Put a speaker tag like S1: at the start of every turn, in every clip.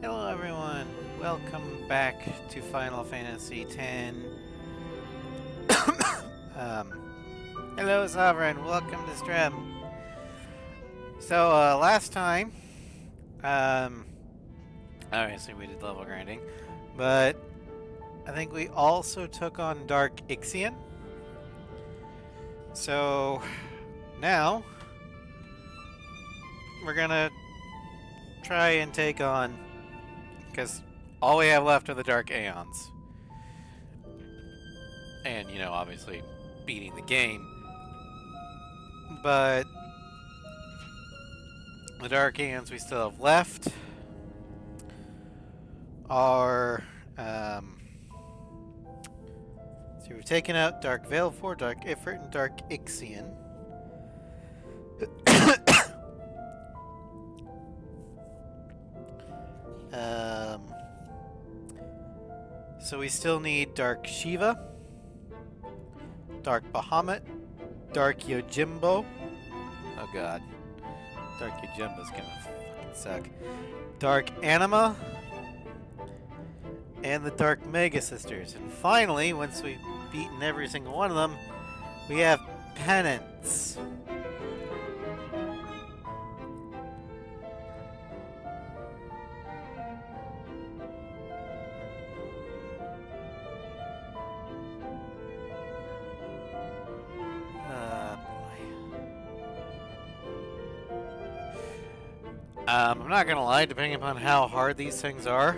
S1: Hello everyone, welcome back to Final Fantasy X. Hello Sovereign, welcome to stream. So last time, obviously we did level grinding, but I think we also took on Dark Ixion. So now we're gonna try and take on, because all we have left are the Dark Aeons. And, you know, obviously beating the game. But the Dark Aeons we still have left are, so we've taken out Dark Veilfor, Dark Ifrit, and Dark Ixion. So we still need Dark Shiva, Dark Bahamut, Dark Yojimbo. Oh god. Dark Yojimbo's gonna fucking suck. Dark Anima, and the Dark Mega Sisters. And finally, once we've beaten every single one of them, we have Penance. I'm not gonna lie, depending upon how hard these things are,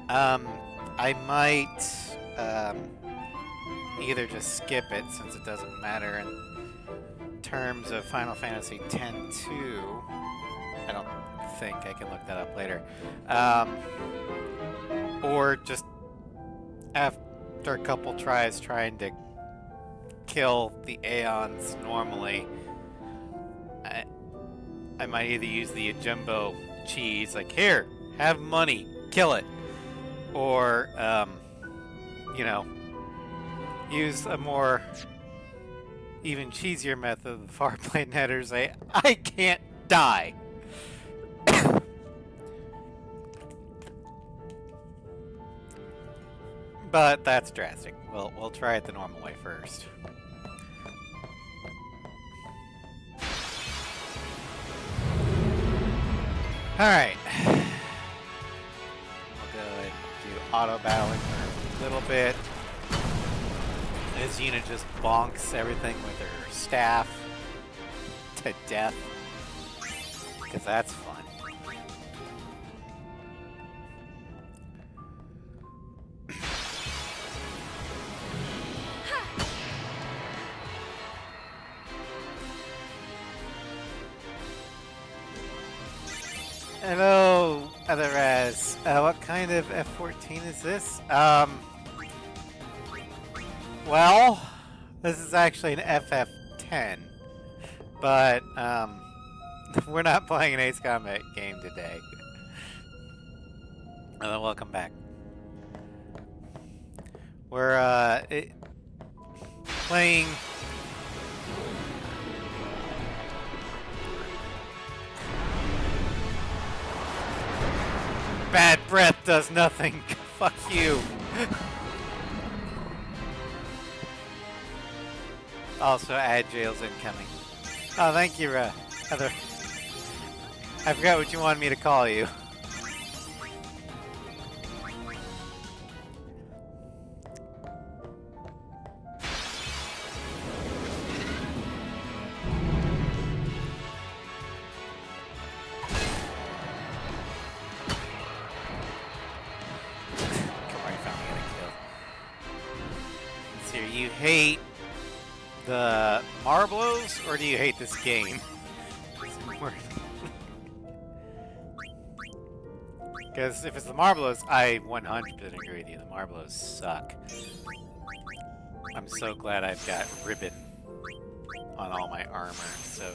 S1: I might either just skip it since it doesn't matter in terms of Final Fantasy X-2. I don't think I can look that up later. Or just after a couple tries trying to kill the Aeons normally, I might either use the Jumbo cheese, like, here, have money, kill it. Or, you know, use a more even cheesier method of the Farblade Netter, say, I can't die. But that's drastic. We'll try it the normal way first. Alright. We'll go ahead and do auto battling for a little bit. This unit just bonks everything with her staff to death. Because that's fun. Hello, Other Raz. What kind of F-14 is this? Well, this is actually an FF-10, but, we're not playing an Ace Combat game today. Welcome back. We're, playing... Bad breath does nothing. Fuck you. Also, Agile's incoming. Oh, thank you, Heather. I forgot what you wanted me to call you. You hate the Marblos, or do you hate this game? Because if it's the Marblos, I 100% agree with you. The Marblos suck. I'm so glad I've got ribbon on all my armor, so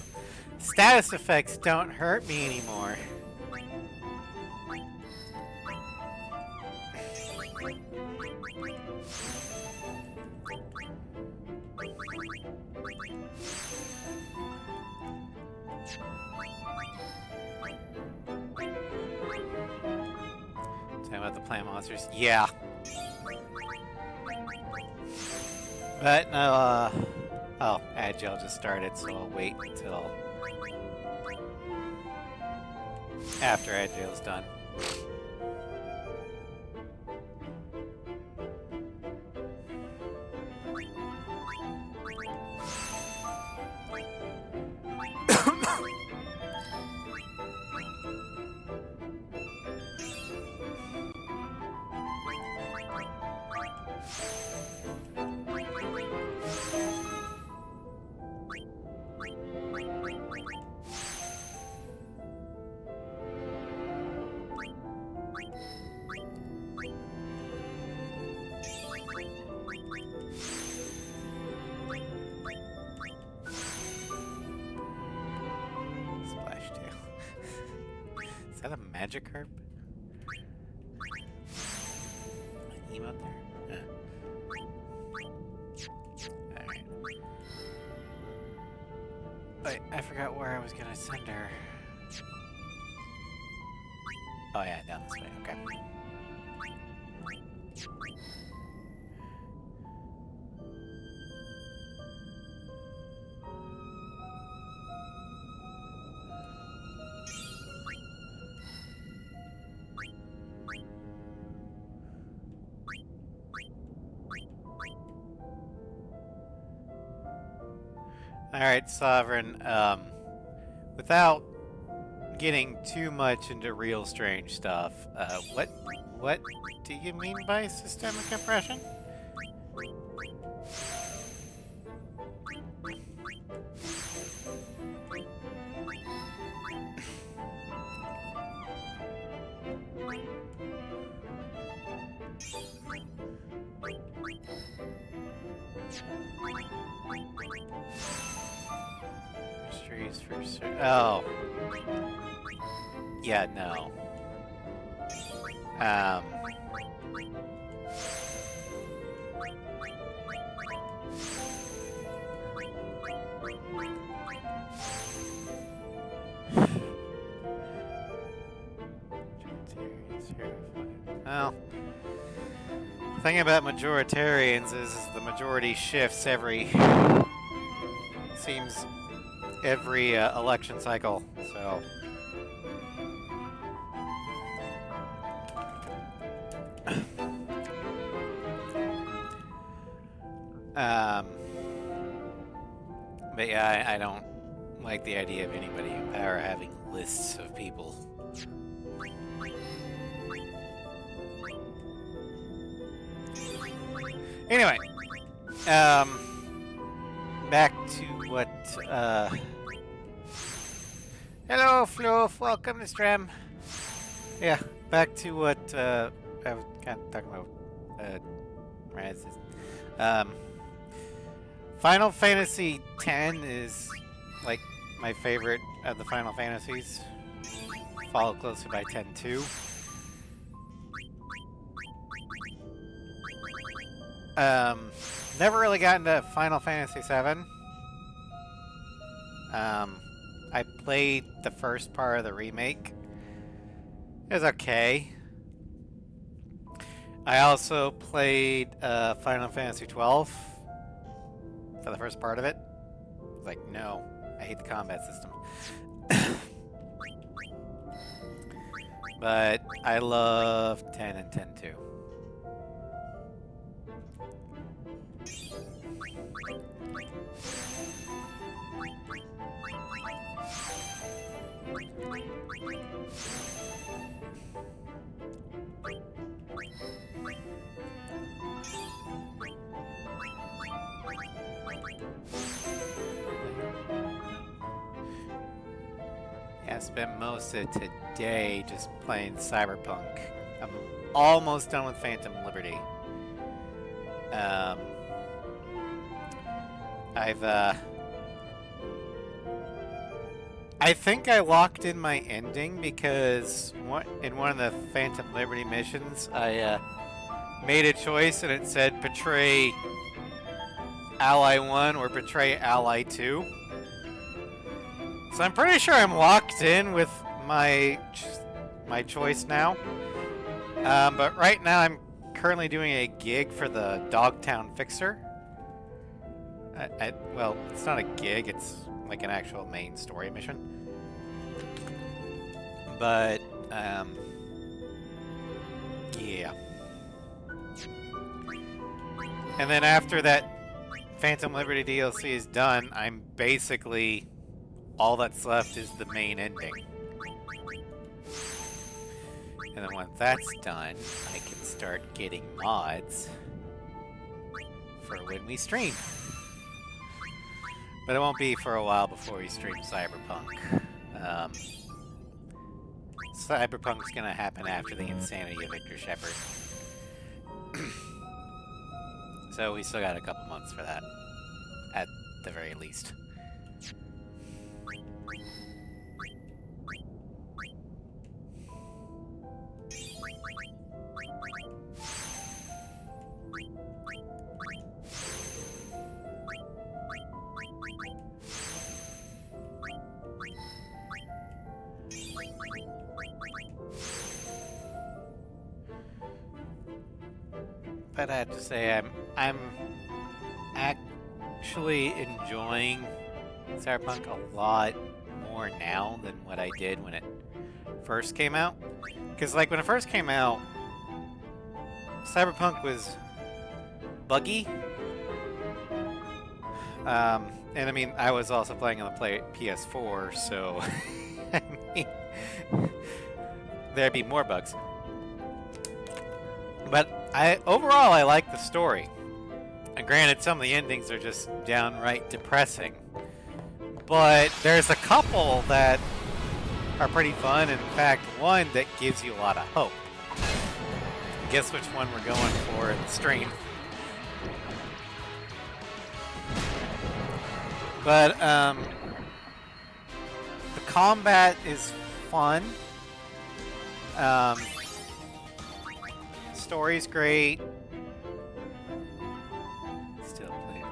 S1: status effects don't hurt me anymore. Talking about the plant monsters? Yeah. But no, oh, Agile just started, so I'll wait until after Agile's done. Is that a Magikarp? An emote there? Yeah. Alright. Wait, I forgot where I was gonna send her. Oh yeah, down this way, okay. Alright, Sovereign, without getting too much into real strange stuff, what do you mean by systemic oppression? Mysteries for oh. Yeah, no. Well, the thing about majoritarians is the majority shifts every election cycle, so but yeah, I don't like the idea of anybody in power having lists of people. Anyway, back to what, hello, Floof, welcome to stream. Yeah, back to what, I was kind of talking about, Final Fantasy X is, like, my favorite of the Final Fantasies, followed closely by X-2. Never really got into Final Fantasy VII. I played the first part of the remake. It was okay. I also played Final Fantasy XII for the first part of it. I was like, no, I hate the combat system. But I love 10 and 10-2. Yeah, I spent most of today just playing Cyberpunk. I'm almost done with Phantom Liberty. I think I locked in my ending because in one of the Phantom Liberty missions, I made a choice and it said betray Ally 1 or betray Ally 2. So I'm pretty sure I'm locked in with my choice now. But right now I'm currently doing a gig for the Dogtown Fixer. Well, it's not a gig, it's like an actual main story mission. But, yeah. And then after that Phantom Liberty DLC is done, I'm basically... all that's left is the main ending. And then once that's done, I can start getting mods for when we stream. But it won't be for a while before we stream Cyberpunk. Cyberpunk's gonna happen after the insanity of Victor Shepard. So we still got a couple months for that, at the very least. But I have to say, I'm actually enjoying Cyberpunk a lot more now than what I did when it first came out. Because, like, when it first came out, Cyberpunk was buggy. And I mean, I was also playing on the PS4, so I mean, there'd be more bugs. But overall, I like the story. And granted, some of the endings are just downright depressing. But there's a couple that are pretty fun. In fact, one that gives you a lot of hope. Guess which one we're going for in the stream. But the combat is fun. Story's great. Still play it.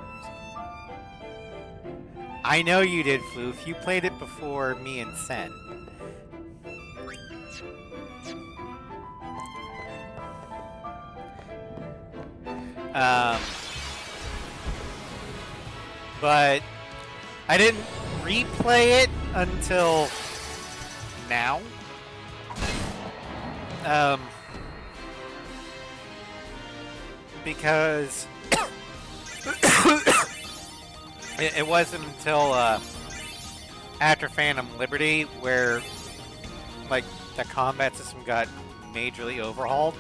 S1: I know you did, Floof. You played it before me and Sen. But I didn't replay it until now. Because it wasn't until after Phantom Liberty where like the combat system got majorly overhauled.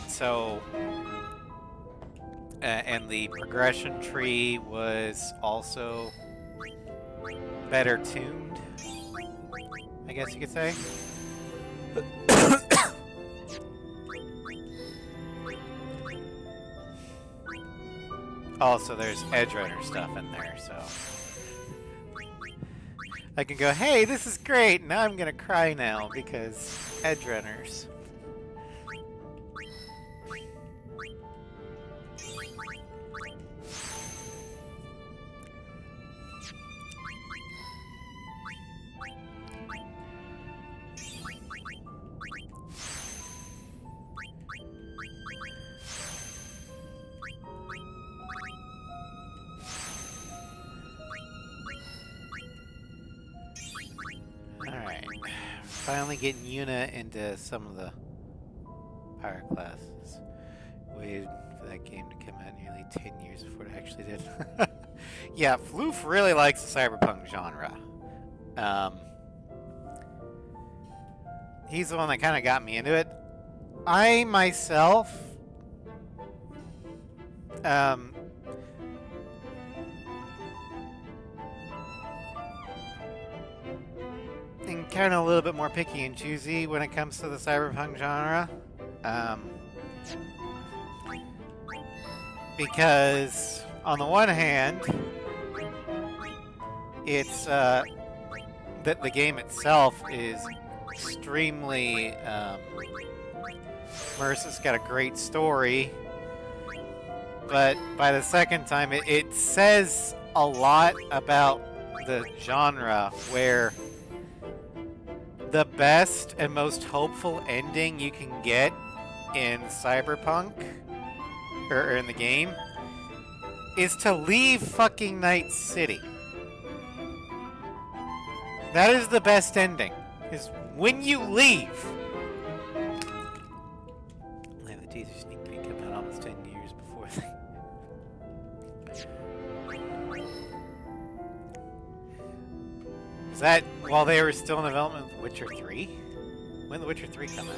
S1: So and the progression tree was also better tuned, I guess you could say. Also, there's Edge Runner stuff in there, so I can go, hey, this is great! Now I'm gonna cry now because Edge Runners. Finally getting Yuna into some of the power classes. Waited for that game to come out nearly 10 years before it actually did. Yeah, Floof really likes the cyberpunk genre. He's the one that kind of got me into it. I myself and kind of a little bit more picky and choosy when it comes to the cyberpunk genre. Because on the one hand, it's that the game itself is extremely immersive. It's got a great story, but by the second time, it says a lot about the genre where the best and most hopeful ending you can get in Cyberpunk, or in the game, is to leave fucking Night City. That is the best ending, is when you leave. Yeah, the teaser sneak peek came out almost 10 years before they... Is that while they were still in development with Witcher 3? When did The Witcher 3 come out?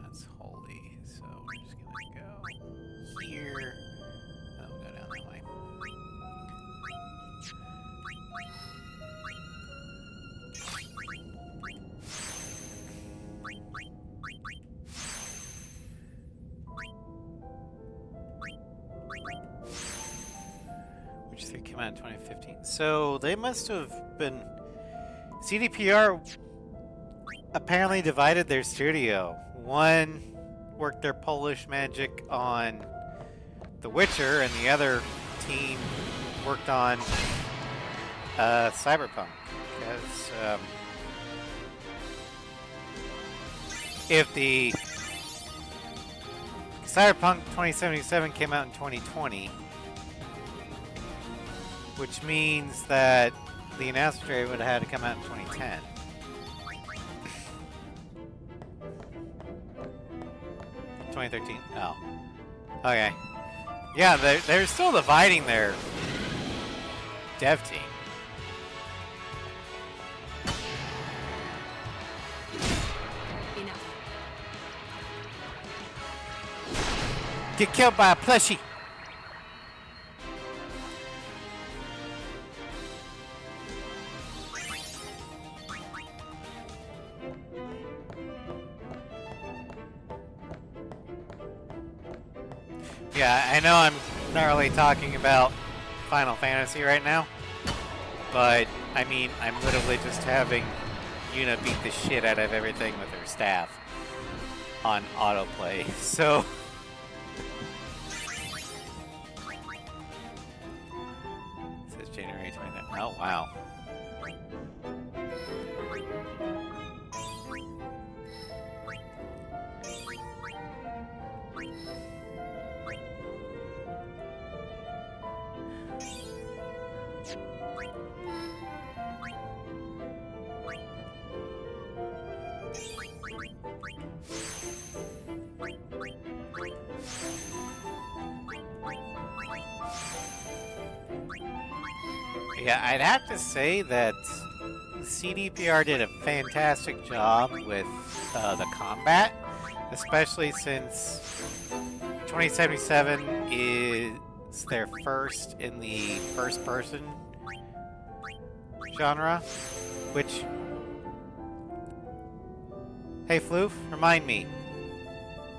S1: That's holy, so we're just gonna go here. Oh, we'll go down that way. Which they came out in 2015. So they must have been... CDPR apparently divided their studio. One worked their Polish magic on The Witcher, and the other team worked on Cyberpunk. Because if the Cyberpunk 2077 came out in 2020, which means that the announcement trailer would have had to come out in 2010. Oh. Okay. Yeah, they're still dividing their dev team.
S2: Enough.
S1: Get killed by a plushie. Yeah, I know I'm not really talking about Final Fantasy right now, but I mean, I'm literally just having Yuna beat the shit out of everything with her staff on autoplay, so... It says January 29th. Oh, wow. Yeah, I'd have to say that CDPR did a fantastic job with the combat, especially since 2077 is their first in the first-person genre, which... Hey, Floof, remind me.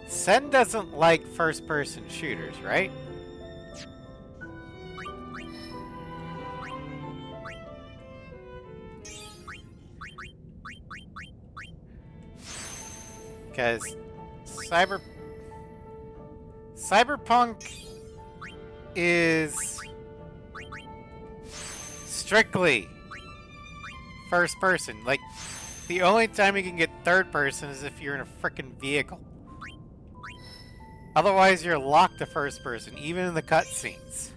S1: Sen doesn't like first-person shooters, right? Because Cyberpunk is strictly first person. Like, the only time you can get third person is if you're in a frickin' vehicle. Otherwise, you're locked to first person, even in the cutscenes.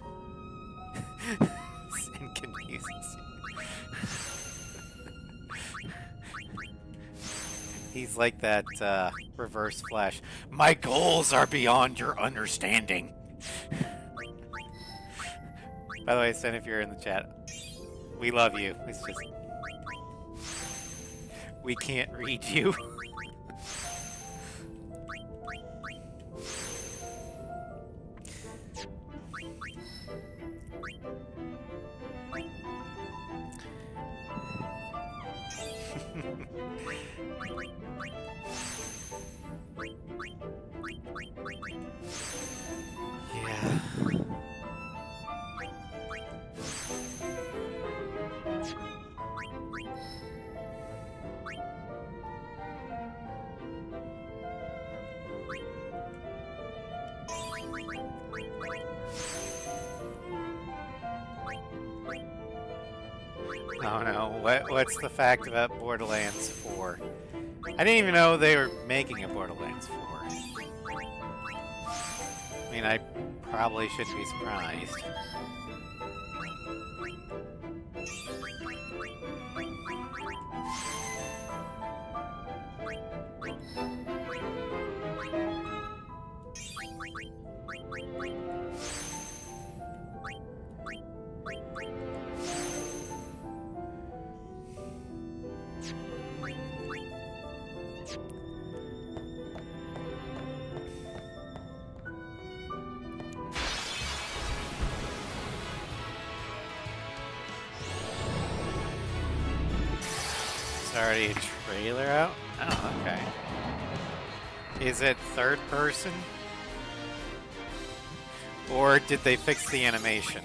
S1: It's inconvenience. He's like that reverse Flash. My goals are beyond your understanding. By the way, Sen, if you're in the chat, we love you. It's just... we can't read you. Yeah. Oh no, what's the fact about Borderlands 4? I didn't even know they were making a Borderlands 4. I mean, I probably shouldn't be surprised. Already a trailer out? Oh, okay. Is it third person? Or did they fix the animation?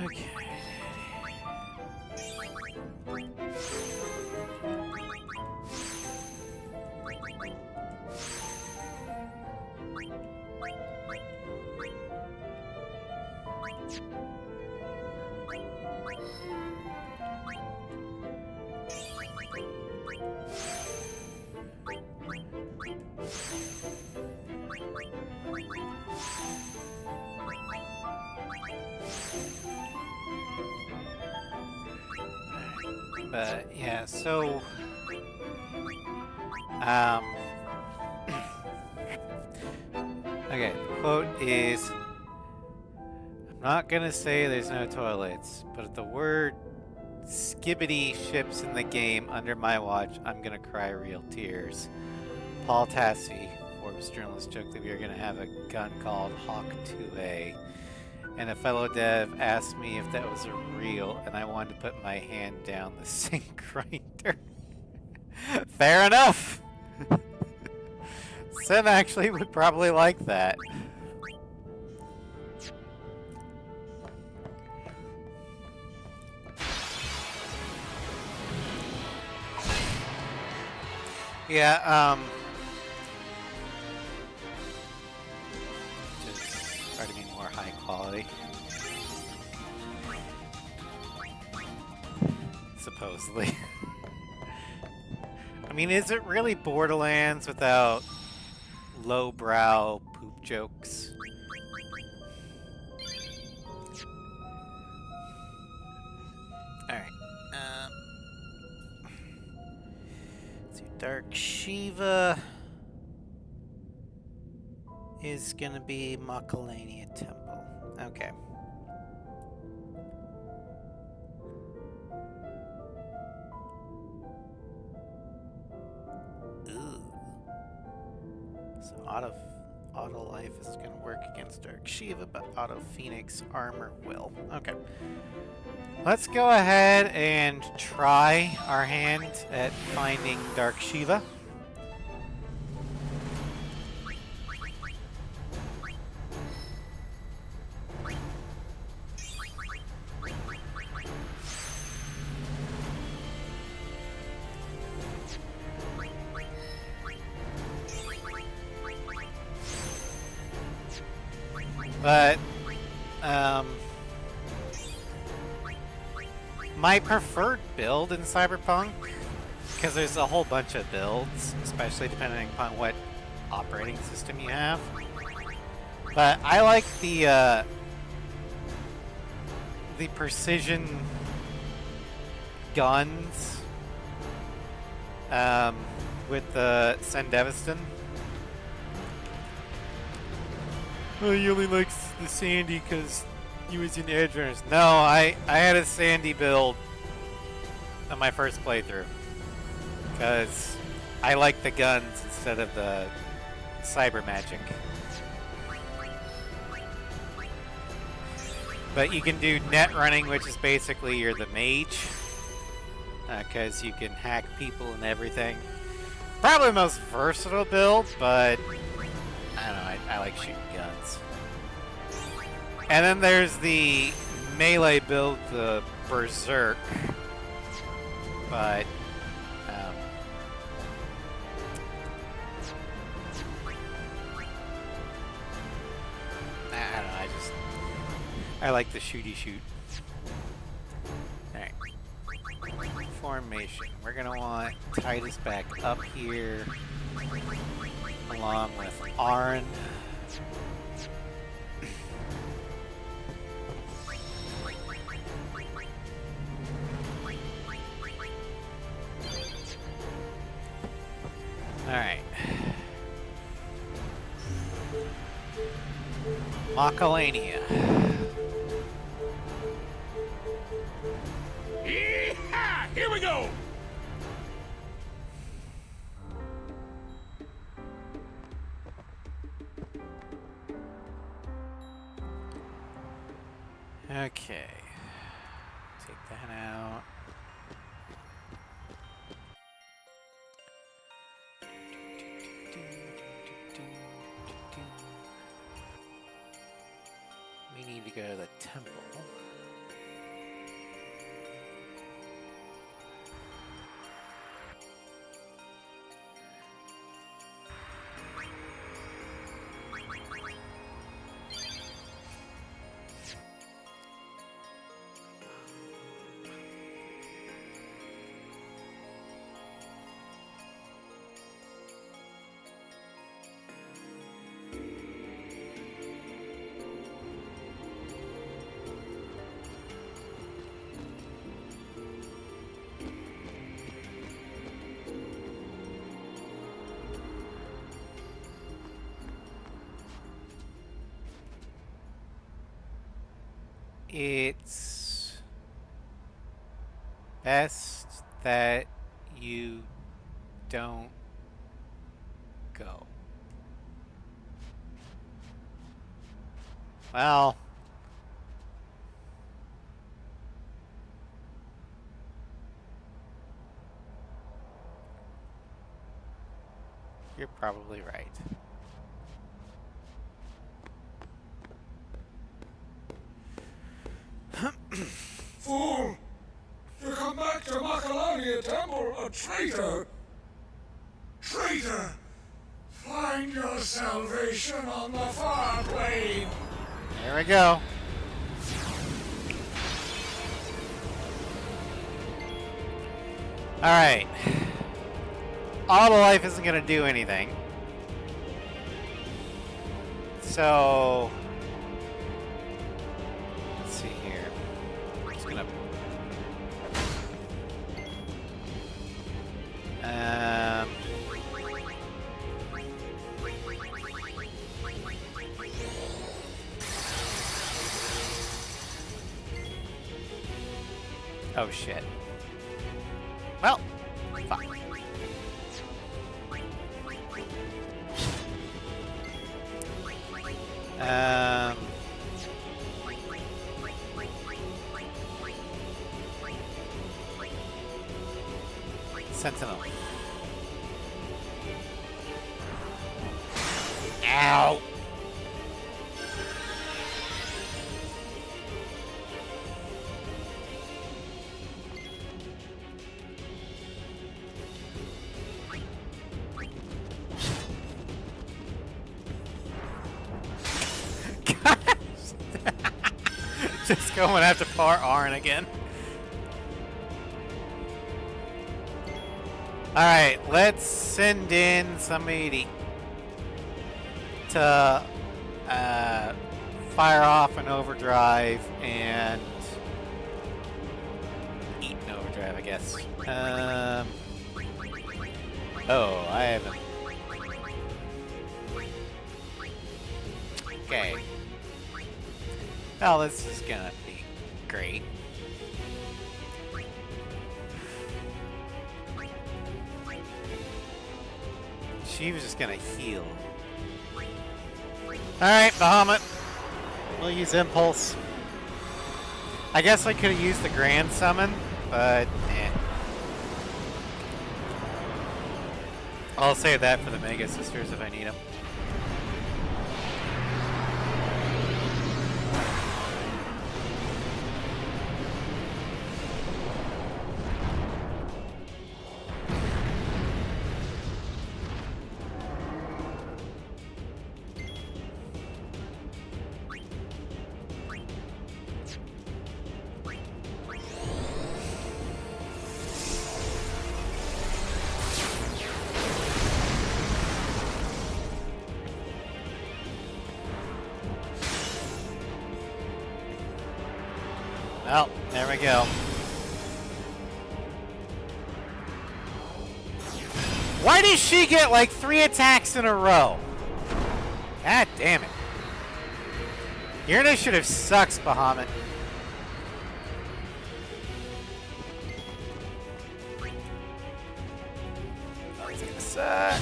S1: Okay. But yeah, so okay, the quote is, I'm not gonna say there's no toilets, but if the word skibbity ships in the game under my watch, I'm gonna cry real tears. Paul Tassi, Forbes journalist, joked that we were gonna have a gun called Hawk 2A. And a fellow dev asked me if that was a real, and I wanted to put my hand down the sink grinder. Fair enough! Sim actually would probably like that. Yeah, just try to be more high quality. Supposedly. I mean, is it really Borderlands without lowbrow poop jokes? Alright. So Dark Shiva is gonna be Makalania Temple. Okay. Ooh. So Auto Life is going to work against Dark Shiva, but Auto Phoenix Armor will. Okay. Let's go ahead and try our hand at finding Dark Shiva. But, my preferred build in Cyberpunk, because there's a whole bunch of builds, especially depending upon what operating system you have. But I like the precision guns with the Sandevistan. Oh, he only likes the Sandy because he was in Edge Runners. No, I had a Sandy build on my first playthrough because I like the guns instead of the cyber magic. But you can do net running, which is basically you're the mage because you can hack people and everything. Probably the most versatile build, but I don't know, I like shooting guns. And then there's the melee build, the Berserk. But, I don't know, I like the shooty shoot. Alright. Formation. We're gonna want Titus back up here, along with Arn. Alright. Macalania.
S2: Yeehaw! Here we go!
S1: Okay. Take that out. We need to go to the temple. It's best that you don't go. Well, you're probably right.
S2: Fool! You come back to Macalania Temple a traitor! Traitor! Find your salvation on the far plane!
S1: There we go. Alright. Auto life isn't going to do anything. So... let's see here. I'm just going to... oh shit. Well, fuck. Sentinel. Ow! Just going after poor Arn again. Alright, let's send in somebody to fire off an overdrive and eat an overdrive, I guess. Oh, I haven't. Okay. Well, this is gonna be great. She was just gonna heal. Alright, Bahamut. We'll use Impulse. I guess I could have used the Grand Summon, but eh. I'll save that for the Mega Sisters if I need them. Well, there we go. Why did she get like 3 attacks in a row? God damn it. Your initiative sucks, Bahamut. Oh, it's gonna suck.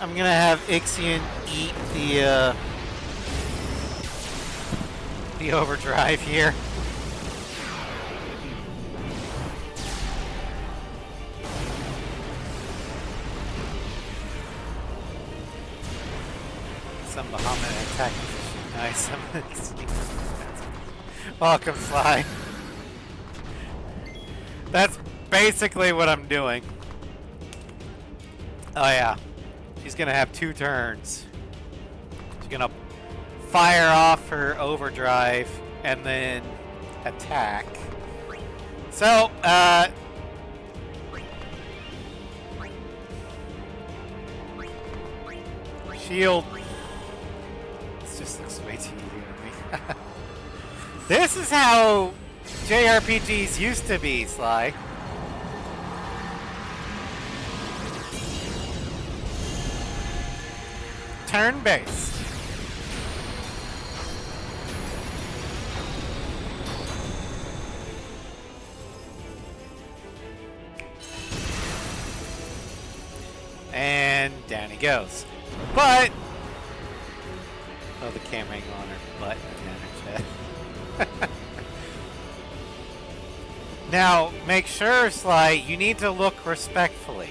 S1: I'm gonna have Ixion eat the overdrive here. Some Bahamut attack position. Nice. Welcome, Sly. That's basically what I'm doing. Oh yeah. She's gonna have 2 turns. She's gonna fire off her overdrive and then attack. So, shield. This just looks way too easy to me. This is how JRPGs used to be, Sly. Turn-based. And down he goes. But oh, the camera angle on her butt and her chest. Now, make sure, Sly, you need to look respectfully.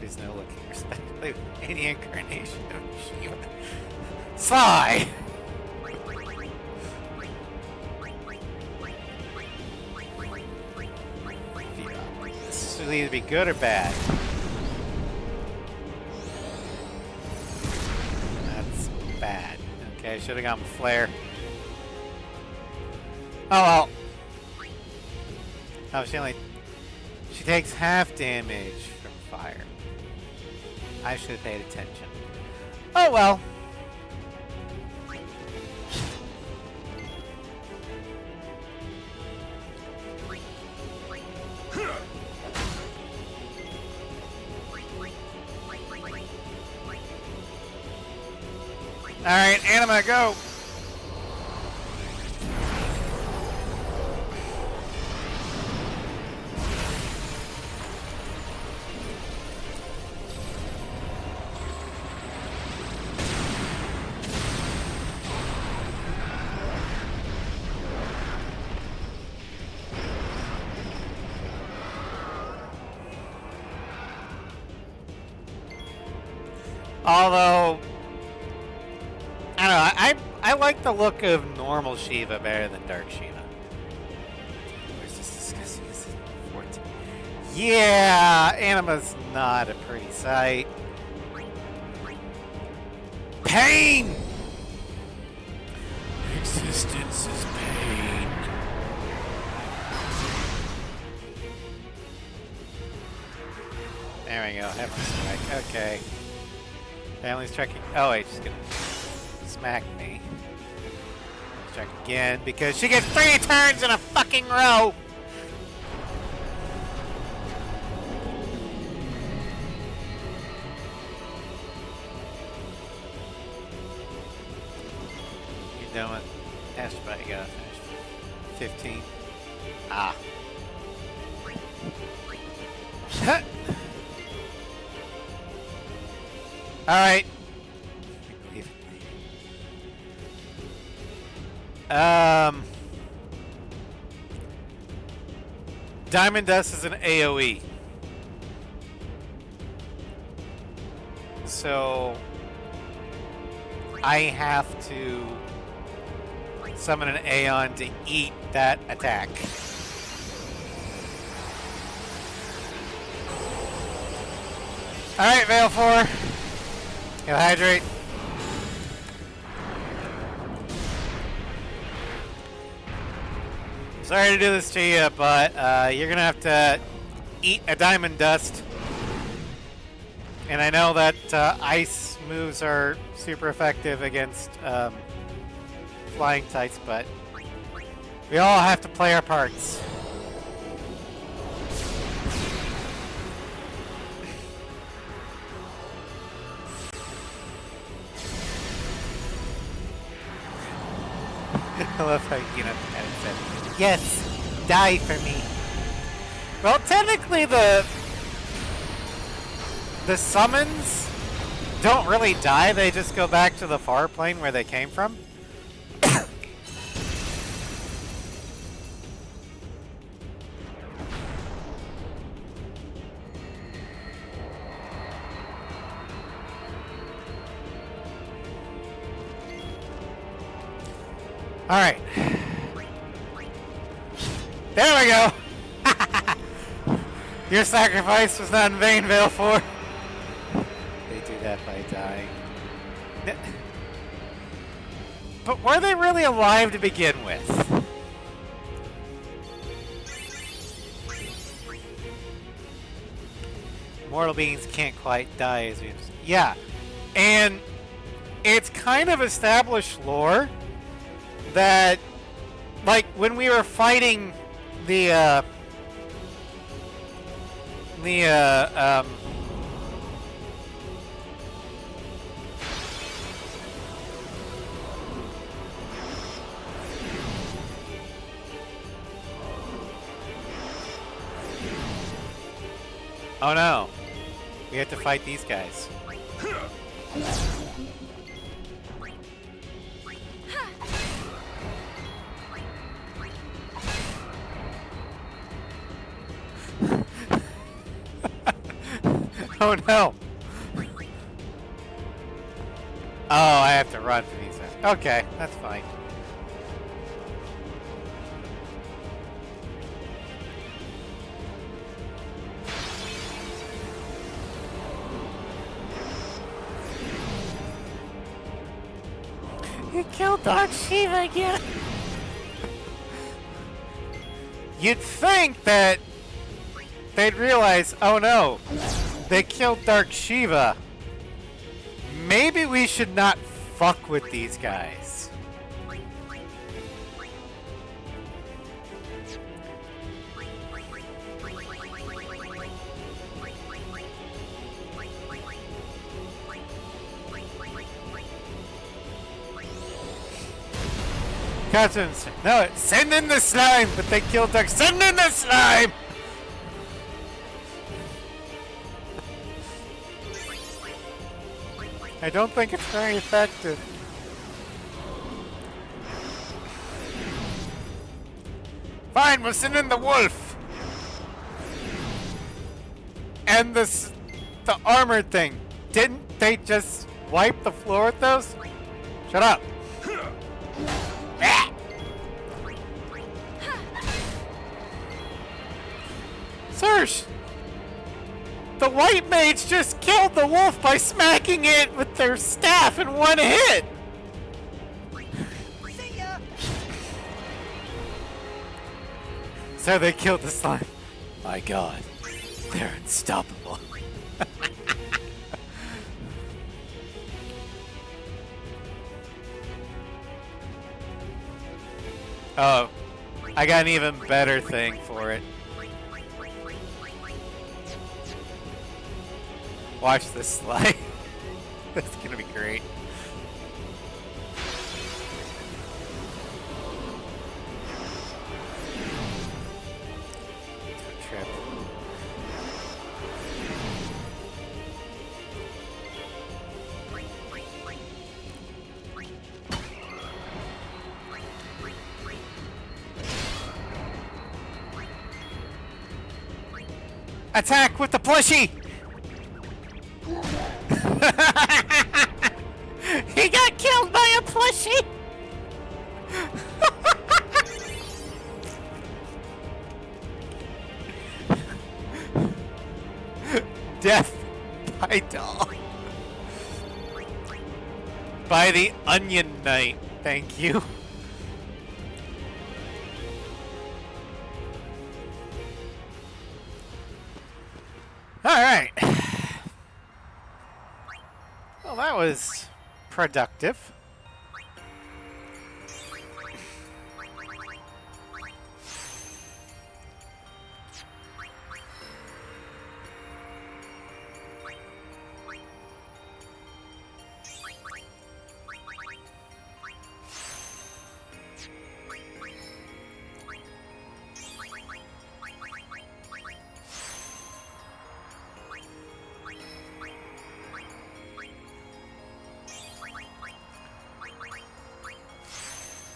S1: There's no looking respectfully with any incarnation of Shiva. Sly! This will either be good or bad. That's bad. Okay, I should have gone with Flare. Oh well. Oh, she takes half damage from fire. I should have paid attention. Oh well. Alright, Anima, go! Although, I don't know, I like the look of normal Shiva better than Dark Shiva. Where's this disgusting? Is it 14? Yeah, Anima's not a pretty sight. Pain! Existence is pain. There we go, have my strike. Okay. Family's checking. Oh wait, she's gonna smack me. Check again because she gets 3 turns in a fucking row. You're done with Ashby, you gotta finish 15. Ah. Huh. Alright. Diamond Dust is an AoE. So I have to summon an Aeon to eat that attack. Alright, Veil 4. He'll hydrate. Sorry to do this to you, but you're gonna have to eat a Diamond Dust. And I know that ice moves are super effective against flying types, but we all have to play our parts. I love how said, yes, die for me. Well, technically the summons don't really die, they just go back to the far plane where they came from. Alright. There we go! Your sacrifice was not in vain, Veil 4. They do that by dying. But were they really alive to begin with? Mortal beings can't quite die as we... Yeah. And it's kind of established lore that, like, when we were fighting the oh no, we have to fight these guys. Oh no! Oh, I have to run for these guys. Okay, that's fine. You killed Dark Shiva again! You'd think that they'd realize, oh no, they killed Dark Shiva. Maybe we should not fuck with these guys. Cousins. No, send in the slime, but they killed Duck. Send in the slime! I don't think it's very effective. Fine, we'll send in the wolf. And the armored thing. Didn't they just wipe the floor with those? Shut up. Serge! The white mage just killed the wolf by smacking it with their staff in one hit!
S3: See ya.
S1: So they killed the slime. My god, they're unstoppable. Oh, I got an even better thing for it. Watch this slide. That's gonna be great. Trip. Attack with the plushie! He got killed by a plushie! Death by doll. By the Onion Knight. Thank you. Alright. Well, that was productive.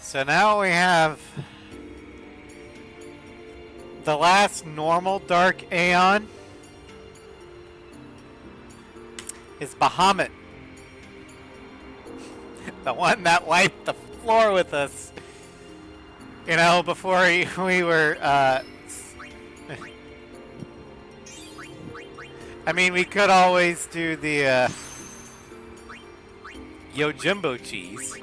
S1: So now we have the last normal Dark Aeon is Bahamut. The one that wiped the floor with us. You know, before we were, I mean, we could always do the, Yojimbo cheese.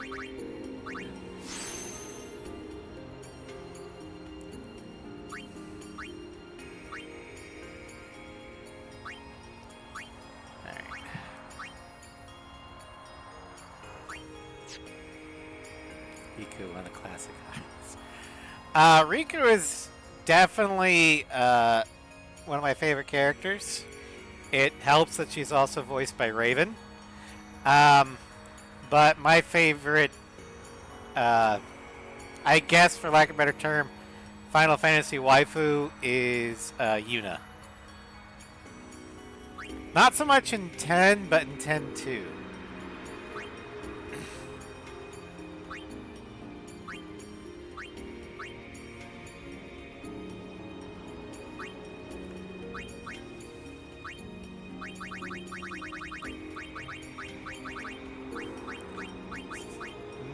S1: Riku, one of the classic items. Riku is definitely one of my favorite characters. It helps that she's also voiced by Raven. But my favorite, I guess for lack of a better term, Final Fantasy waifu is Yuna. Not so much in 10, but in 10 too.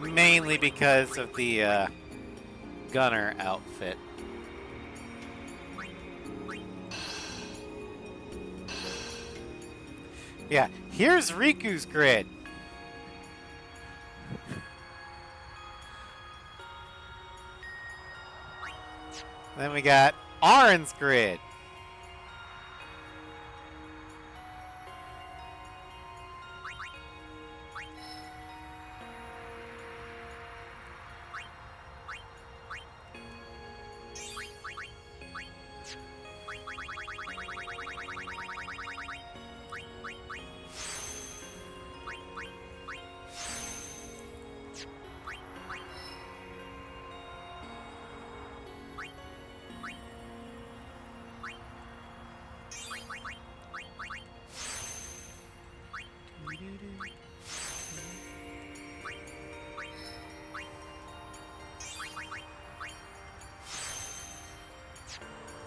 S1: Mainly because of the gunner outfit. Yeah, here's Riku's grid. Then we got Auron's grid.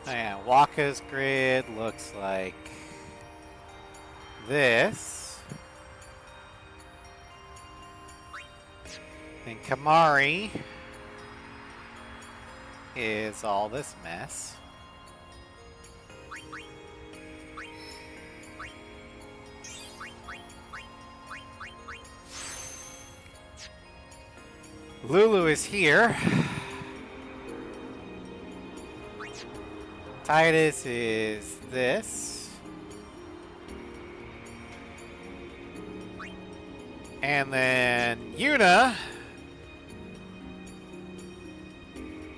S1: Oh yeah, Waka's grid looks like this. And Kamari is all this mess. Lulu is here. Titus is this. And then Yuna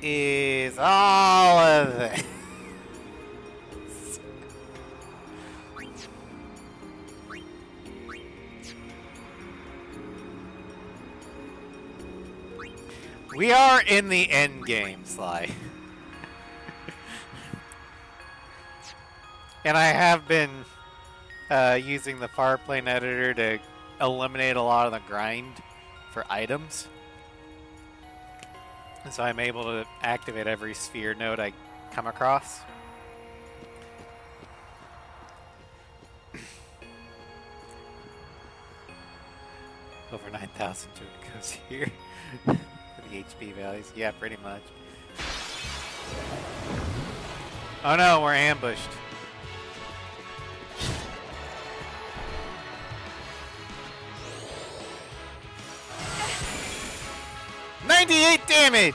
S1: is all of this. We are in the end game, Sly. And I have been using the Farplane editor to eliminate a lot of the grind for items. And so I'm able to activate every sphere node I come across. Over 9,000 to it goes here. For the HP values. Yeah, pretty much. Oh no, we're ambushed. $98 damage!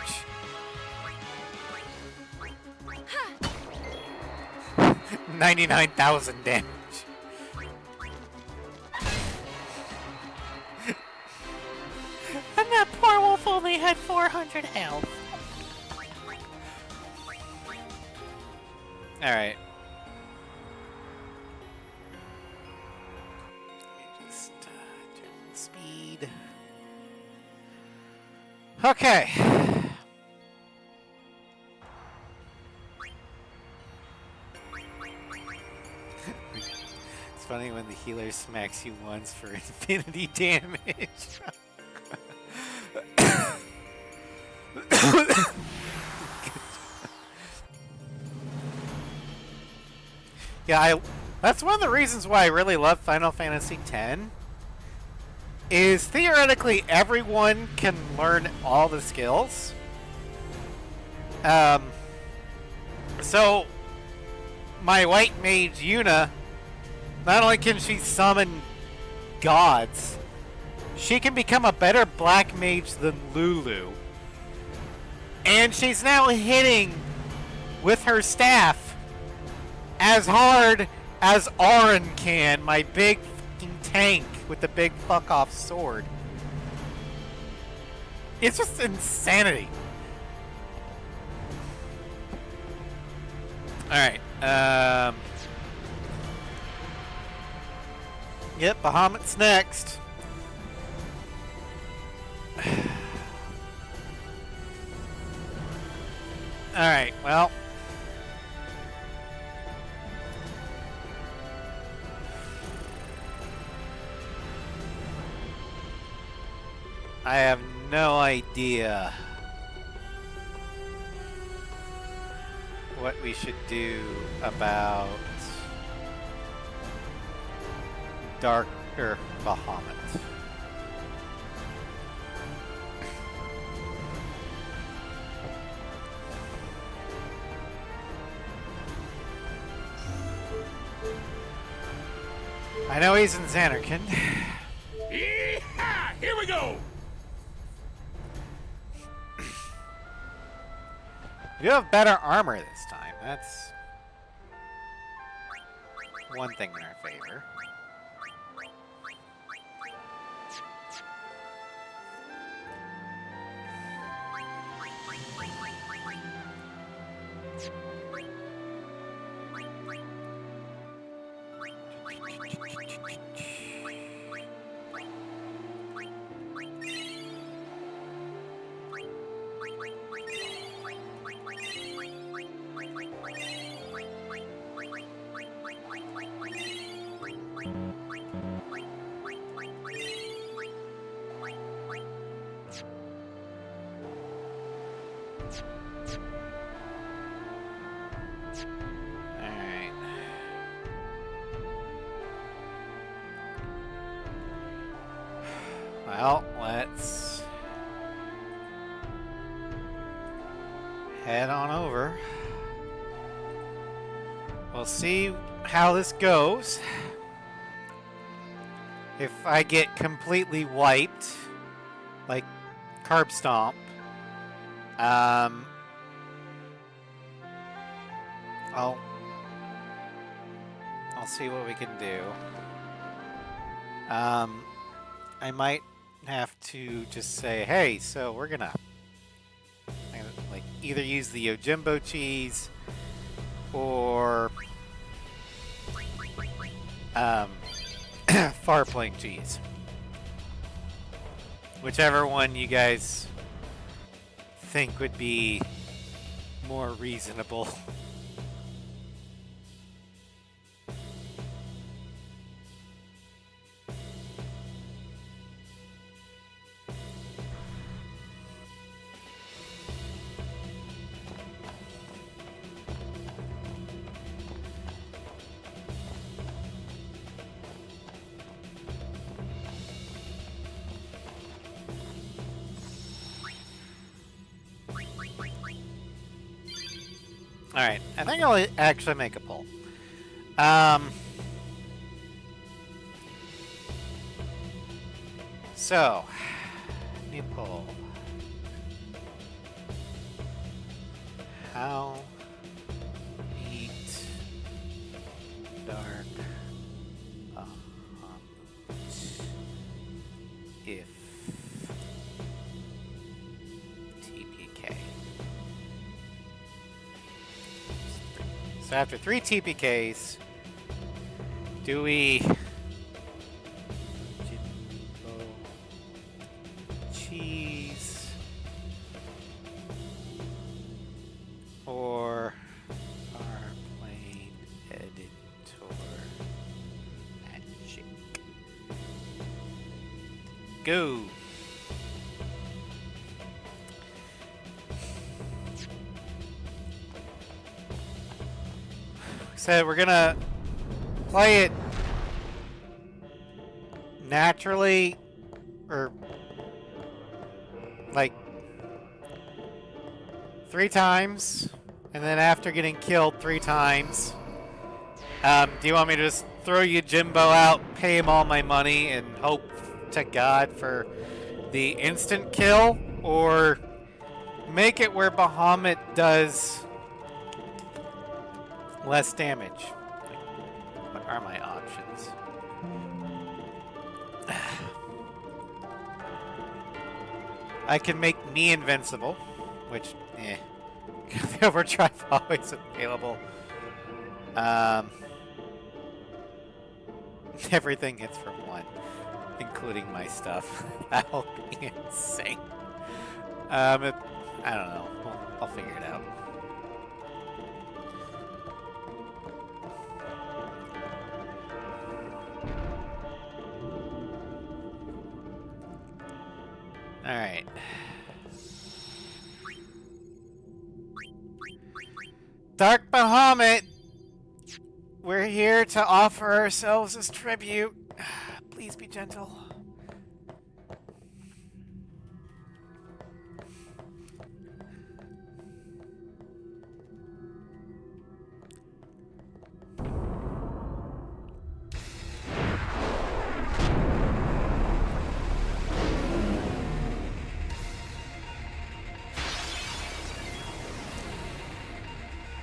S1: 99,000 damage. And that poor wolf only had 400 health. Alright. Just turn the speed. Okay. It's funny when the healer smacks you once for infinity damage. Yeah, that's one of the reasons why I really love Final Fantasy X. Is theoretically everyone can learn all the skills. So my white mage Yuna, not only can she summon gods, she can become a better black mage than Lulu. And she's now hitting with her staff as hard as Auron can, my big fucking tank with the big fuck off sword. It's just insanity. Alright, yep, Bahamut's next. Alright, well. I have no idea what we should do about Darker Bahamut. I know he's in Xanarkand.
S2: Yeehaw! Here we go!
S1: You have better armor this time. That's one thing in our favor. Alright. Well, let's head on over. We'll see how this goes. If I get completely wiped, like Carb Stomp, I'll see what we can do. I might have to just say, hey, so we're gonna like either use the Yojimbo cheese or Farpling cheese. Whichever one you guys think would be more reasonable. Alright, I think I'll actually make a poll. So, new poll. How eat dark if TPK. So after 3 TPKs, do we Jimbo cheese or our plain editor magic? Go. So we're gonna play it naturally, or like 3 times, and then after getting killed 3 times, do you want me to just throw you Jimbo out, pay him all my money, and hope to God for the instant kill, or make it where Bahamut does less damage? Like, what are my options? I can make me invincible, which, the overdrive always available. Everything hits for 1, including my stuff. That will be insane. I don't know. I'll figure it out. Alright. Dark Bahamut, we're here to offer ourselves as tribute. Please be gentle.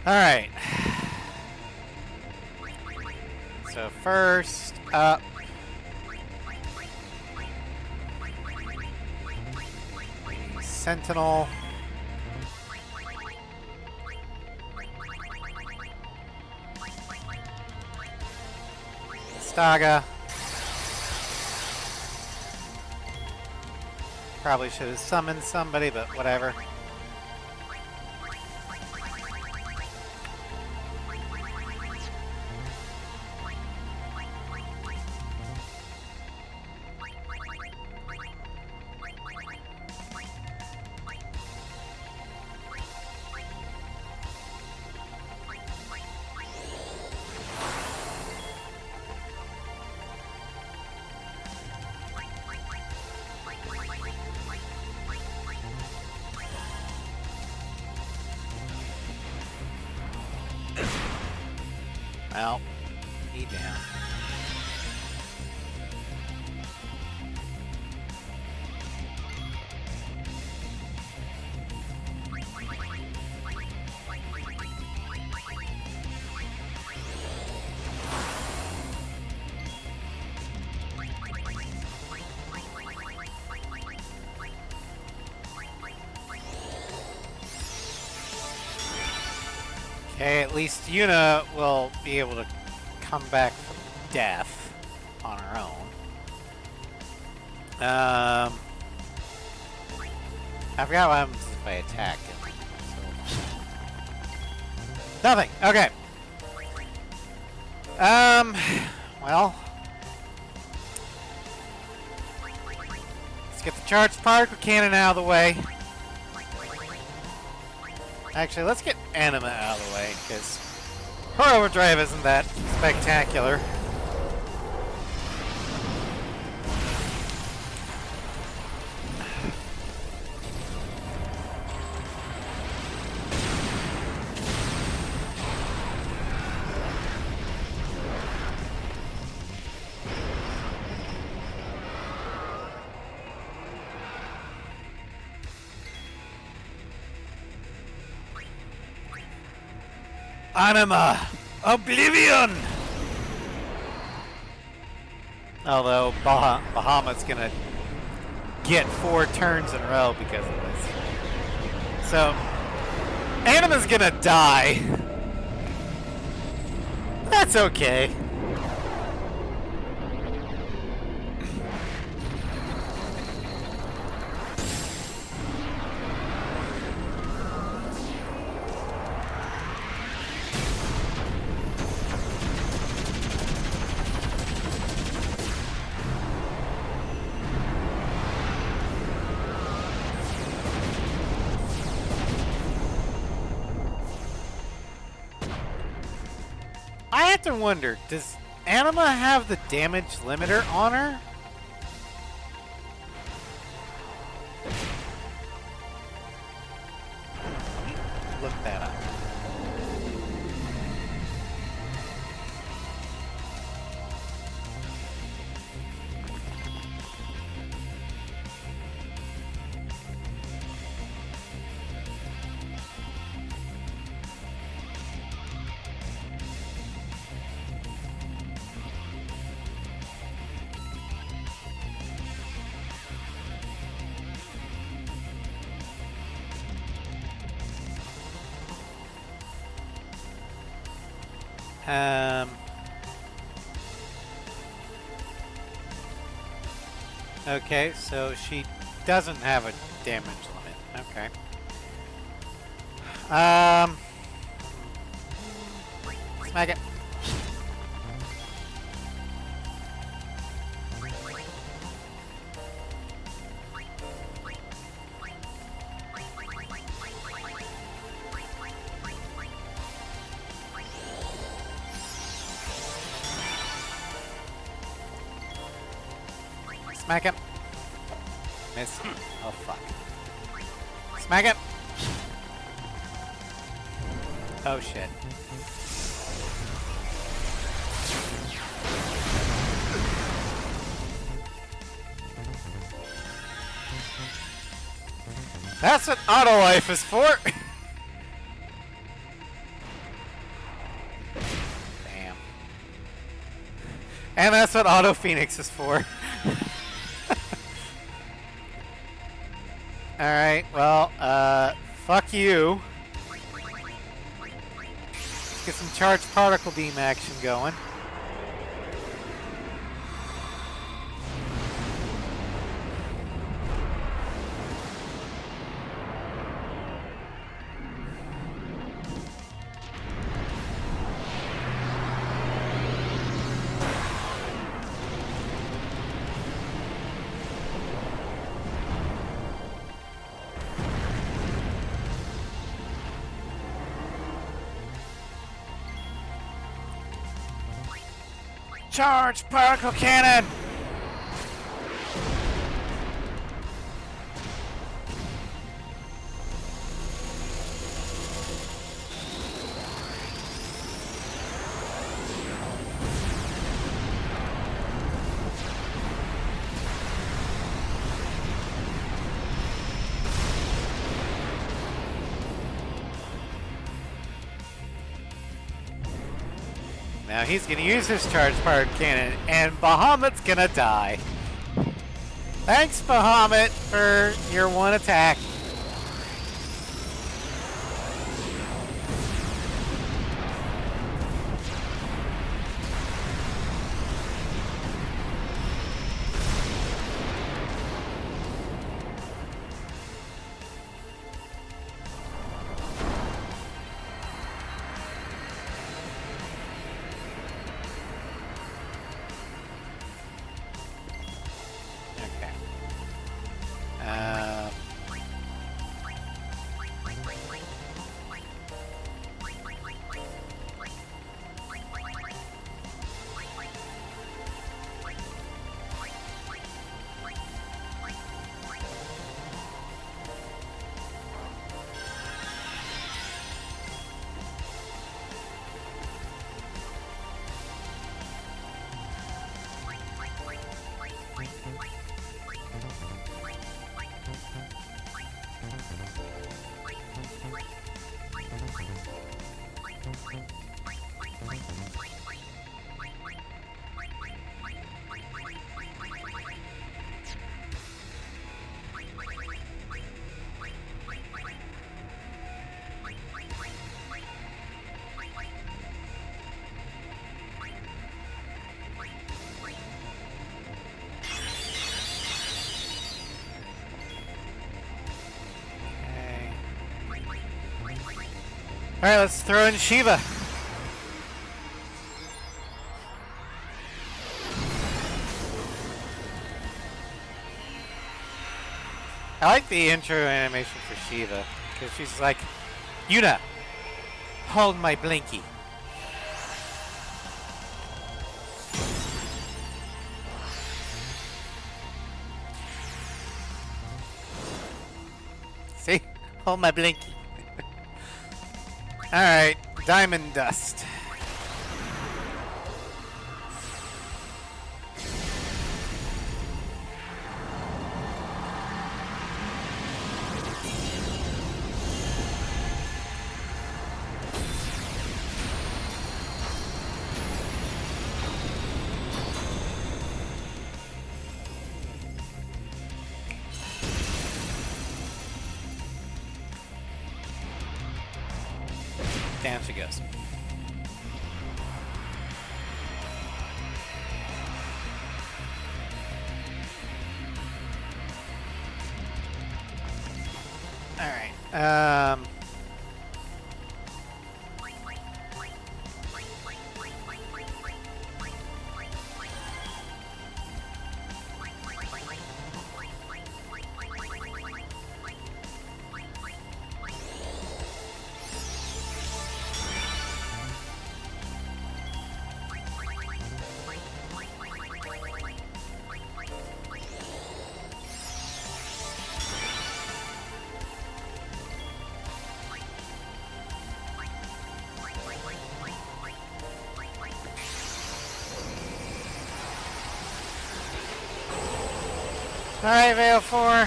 S1: Alright. So first up, Sentinel. Staga. Probably should have summoned somebody, but whatever. Well, he down. Okay, at least Yuna will be able to come back from death on her own. I forgot what happens if I attack him. So. Nothing. Okay. Well. Let's get the charged particle cannon out of the way. Actually, let's get Anima out of the way, because her overdrive isn't that spectacular. Anima! Oblivion! Although Bahamut's gonna get 4 turns in a row because of this. So, Anima's gonna die. That's okay. I have to wonder, does Anima have the damage limiter on her? Let me look that up. Okay, so she doesn't have a damage limit. Okay. Smack it. Smack him. Miss. Oh, fuck. Smack him. Oh, shit. That's what auto life is for. Damn. And that's what auto phoenix is for. Alright, well, fuck you. Let's get some charged particle beam action going. Charge particle cannon! now he's gonna use his charge powered cannon, and Bahamut's gonna die. Thanks, Bahamut, for your one attack. Alright, let's throw in Shiva. I like the intro animation for Shiva, because she's like, Yuna, hold my blinky. See? Hold my blinky. Alright, Diamond Dust. Down she goes. Alright, Alright, Veil 4.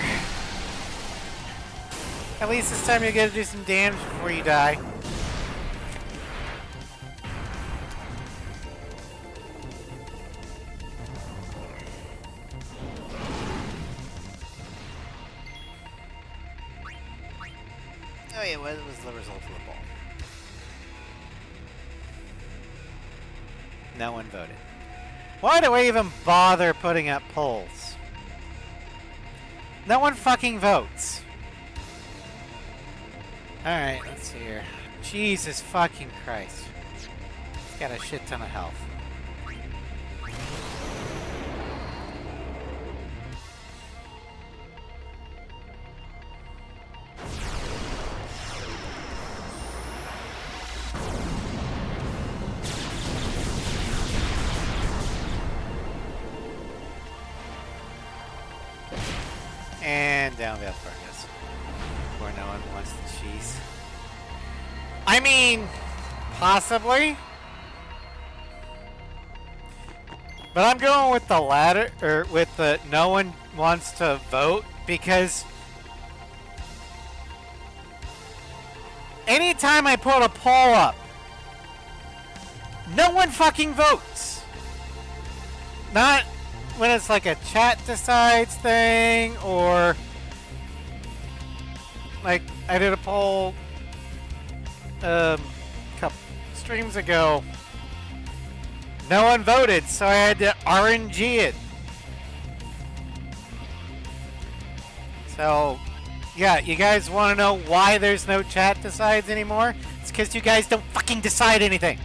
S1: At least this time you get to do some damage before you die. Oh yeah, what was the result of the poll? No one voted. Why do I even bother putting up polls? No one fucking votes. Alright, let's see here. Jesus fucking Christ. He's got a shit ton of health. And down Veil Furnace. Where no one wants the cheese. I mean, possibly. But I'm going with the latter, or with the no one wants to vote, because anytime I put a poll up, No one fucking votes. Not when it's like a chat decides thing, or like I did a poll a couple streams ago. No one voted, so I had to RNG it. So, yeah, you guys want to know why there's no chat decides anymore? It's because you guys don't fucking decide anything.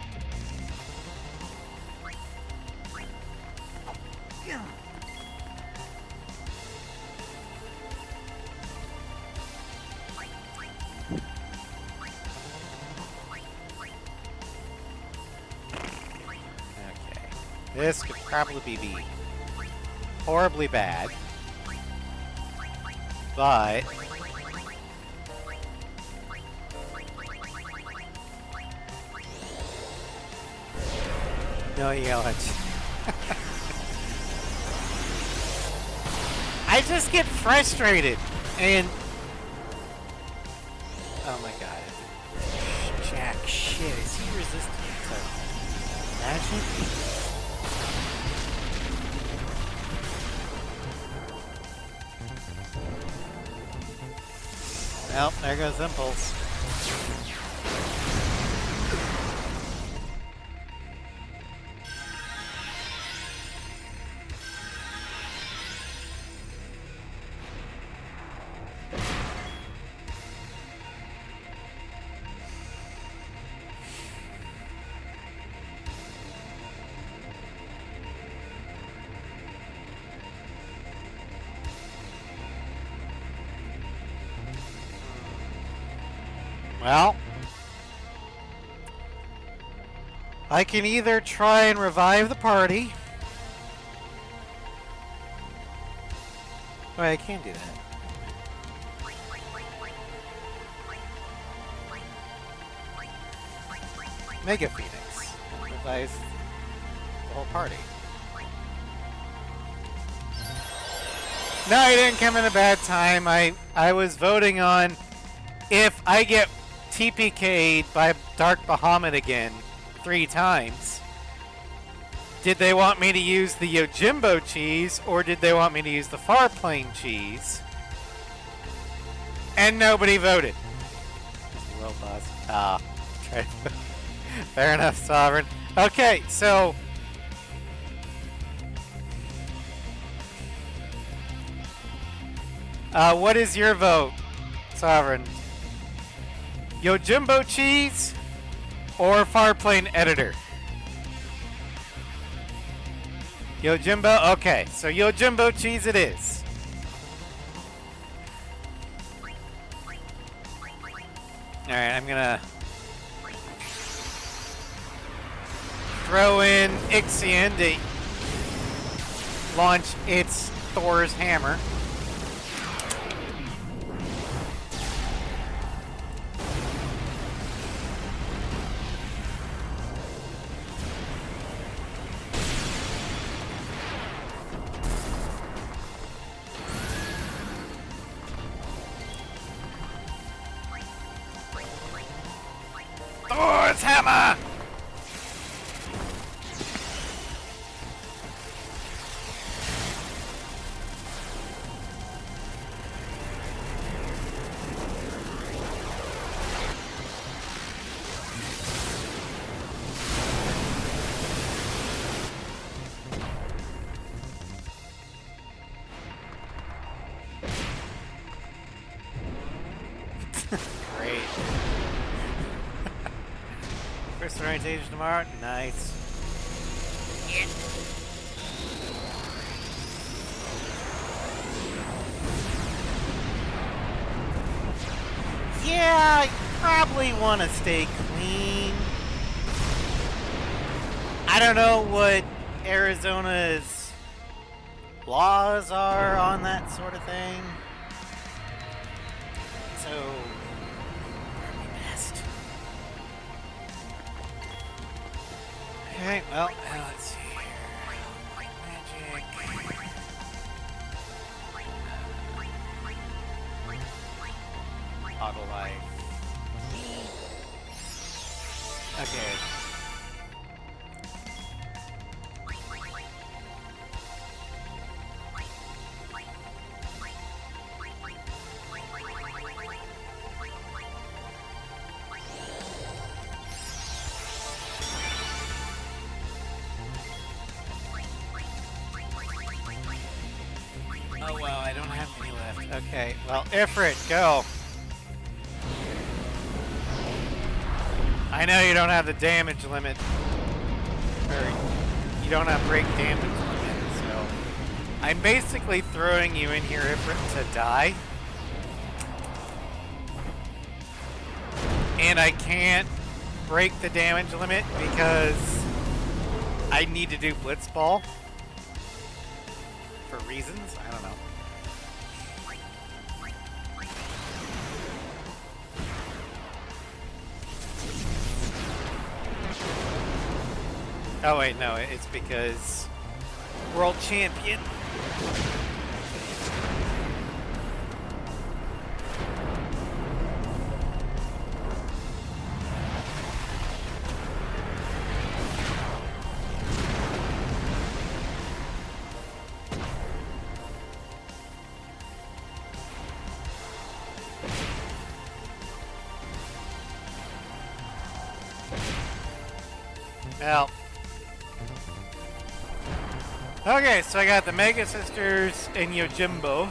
S1: Okay. This could probably be horribly bad. But no yelling. I just get frustrated and oh my god. Jack shit, is he resistant to magic? Well, there goes Impulse. Well, I can either try and revive the party. Oh, I can do that. Mega Phoenix revives the whole party. No, I didn't come in a bad time. I was voting on if I get TPK'd by Dark Bahamut again 3 times, did they want me to use the Yojimbo cheese or did they want me to use the Farplane cheese? And nobody voted. Well, boss. Fair enough, Sovereign. Okay, so what is your vote, Sovereign? Yojimbo cheese or Farplane editor? Yojimbo? Okay, so Yojimbo cheese it is. Alright, I'm gonna throw in Ixion to launch its Thor's hammer. Thor's hammer! Great. First orientation tomorrow. Nice. Yeah, I probably want to stay clean. I don't know what Arizona's laws are on that sort of thing. So, probably best. Okay, well, let's see here. Magic. Auto life. Okay. Okay, well, Ifrit, go. I know you don't have the damage limit. Or you don't have break damage limit, so I'm basically throwing you in here, Ifrit, to die. And I can't break the damage limit because I need to do Blitzball. For reasons, I don't know. Oh wait, no, it's because World Champion. Well. Okay, so I got the Mega Sisters and Yojimbo.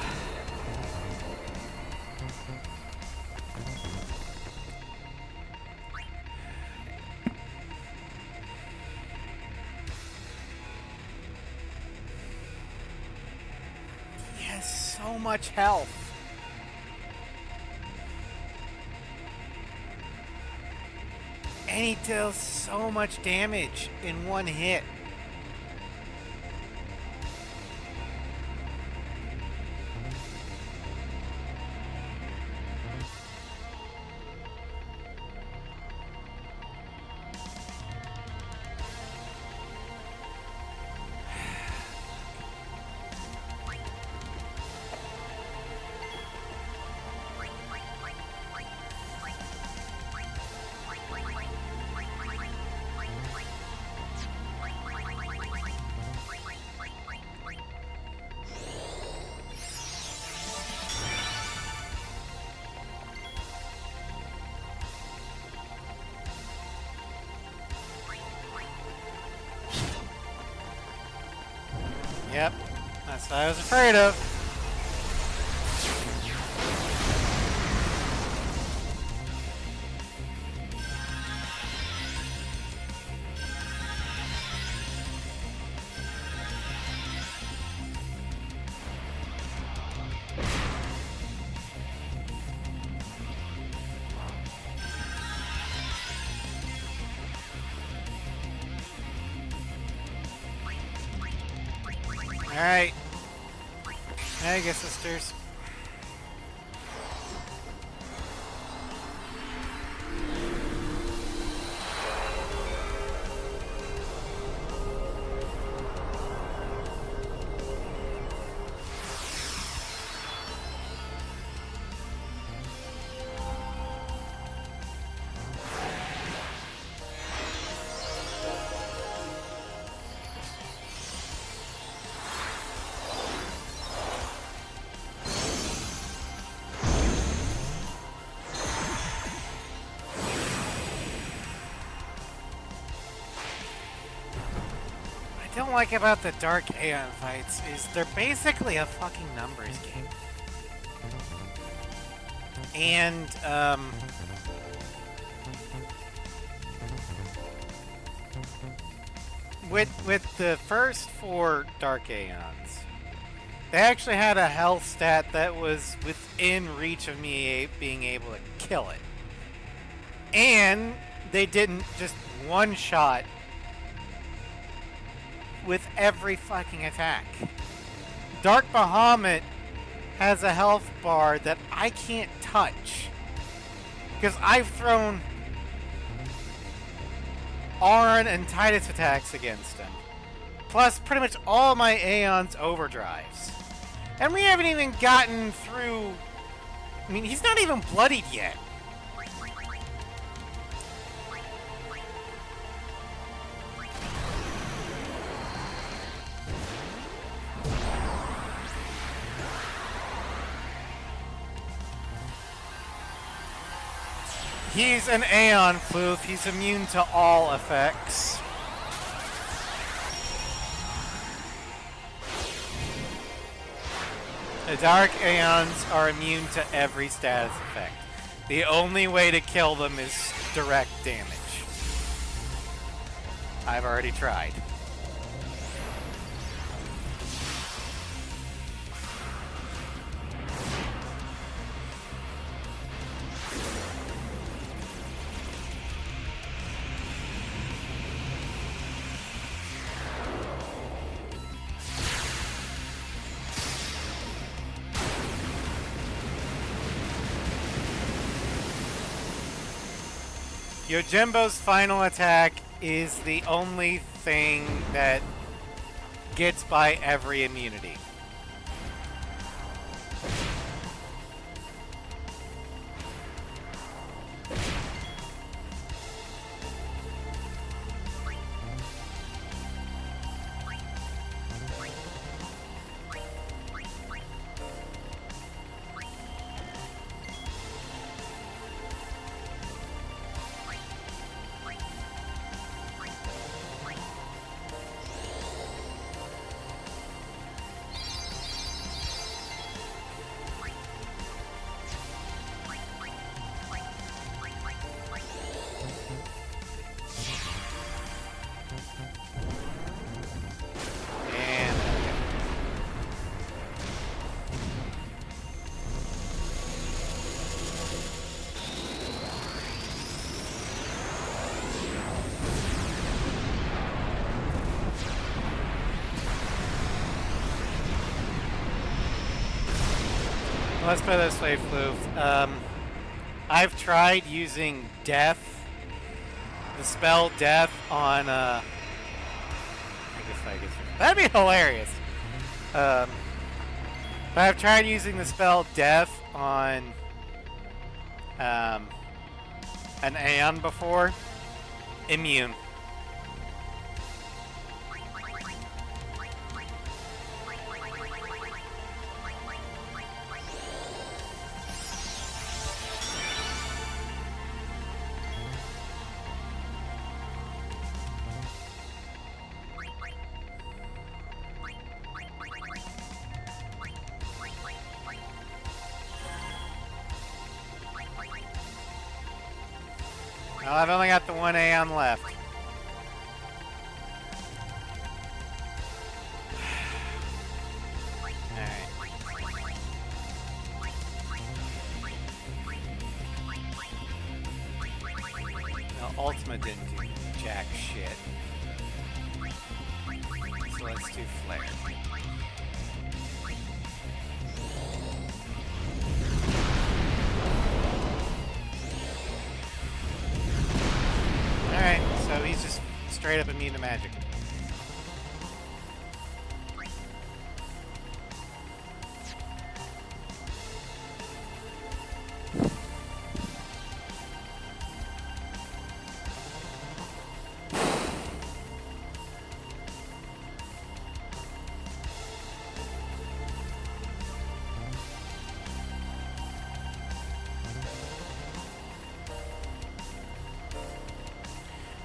S1: He has so much health. And he deals so much damage in one hit. Yep, that's what I was afraid of. Alright. Mega Sisters. What I don't like about the Dark Aeon fights is they're basically a fucking numbers game. And, with the first 4 Dark Aeons, they actually had a health stat that was within reach of me being able to kill it. And they didn't just one-shot with every fucking attack. Dark Bahamut has a health bar that I can't touch. Because I've thrown Auron and Titus attacks against him. Plus pretty much all my Aeon's overdrives. And we haven't even gotten through... I mean, he's not even bloodied yet. He's an Aeon Floof. He's immune to all effects. The Dark Aeons are immune to every status effect. The only way to kill them is direct damage. I've already tried. Yojimbo's final attack is the only thing that gets by every immunity. Let's put it this way, Floof. I've tried using Death, the spell Death on, that'd be hilarious. But I've tried using the spell Death on, an Aeon before. Immune. Well, I've only got the one Aeon left. Alright. No, Ultima didn't do jack shit. So let's do Flare. Alright, so he's just straight up immune to magic.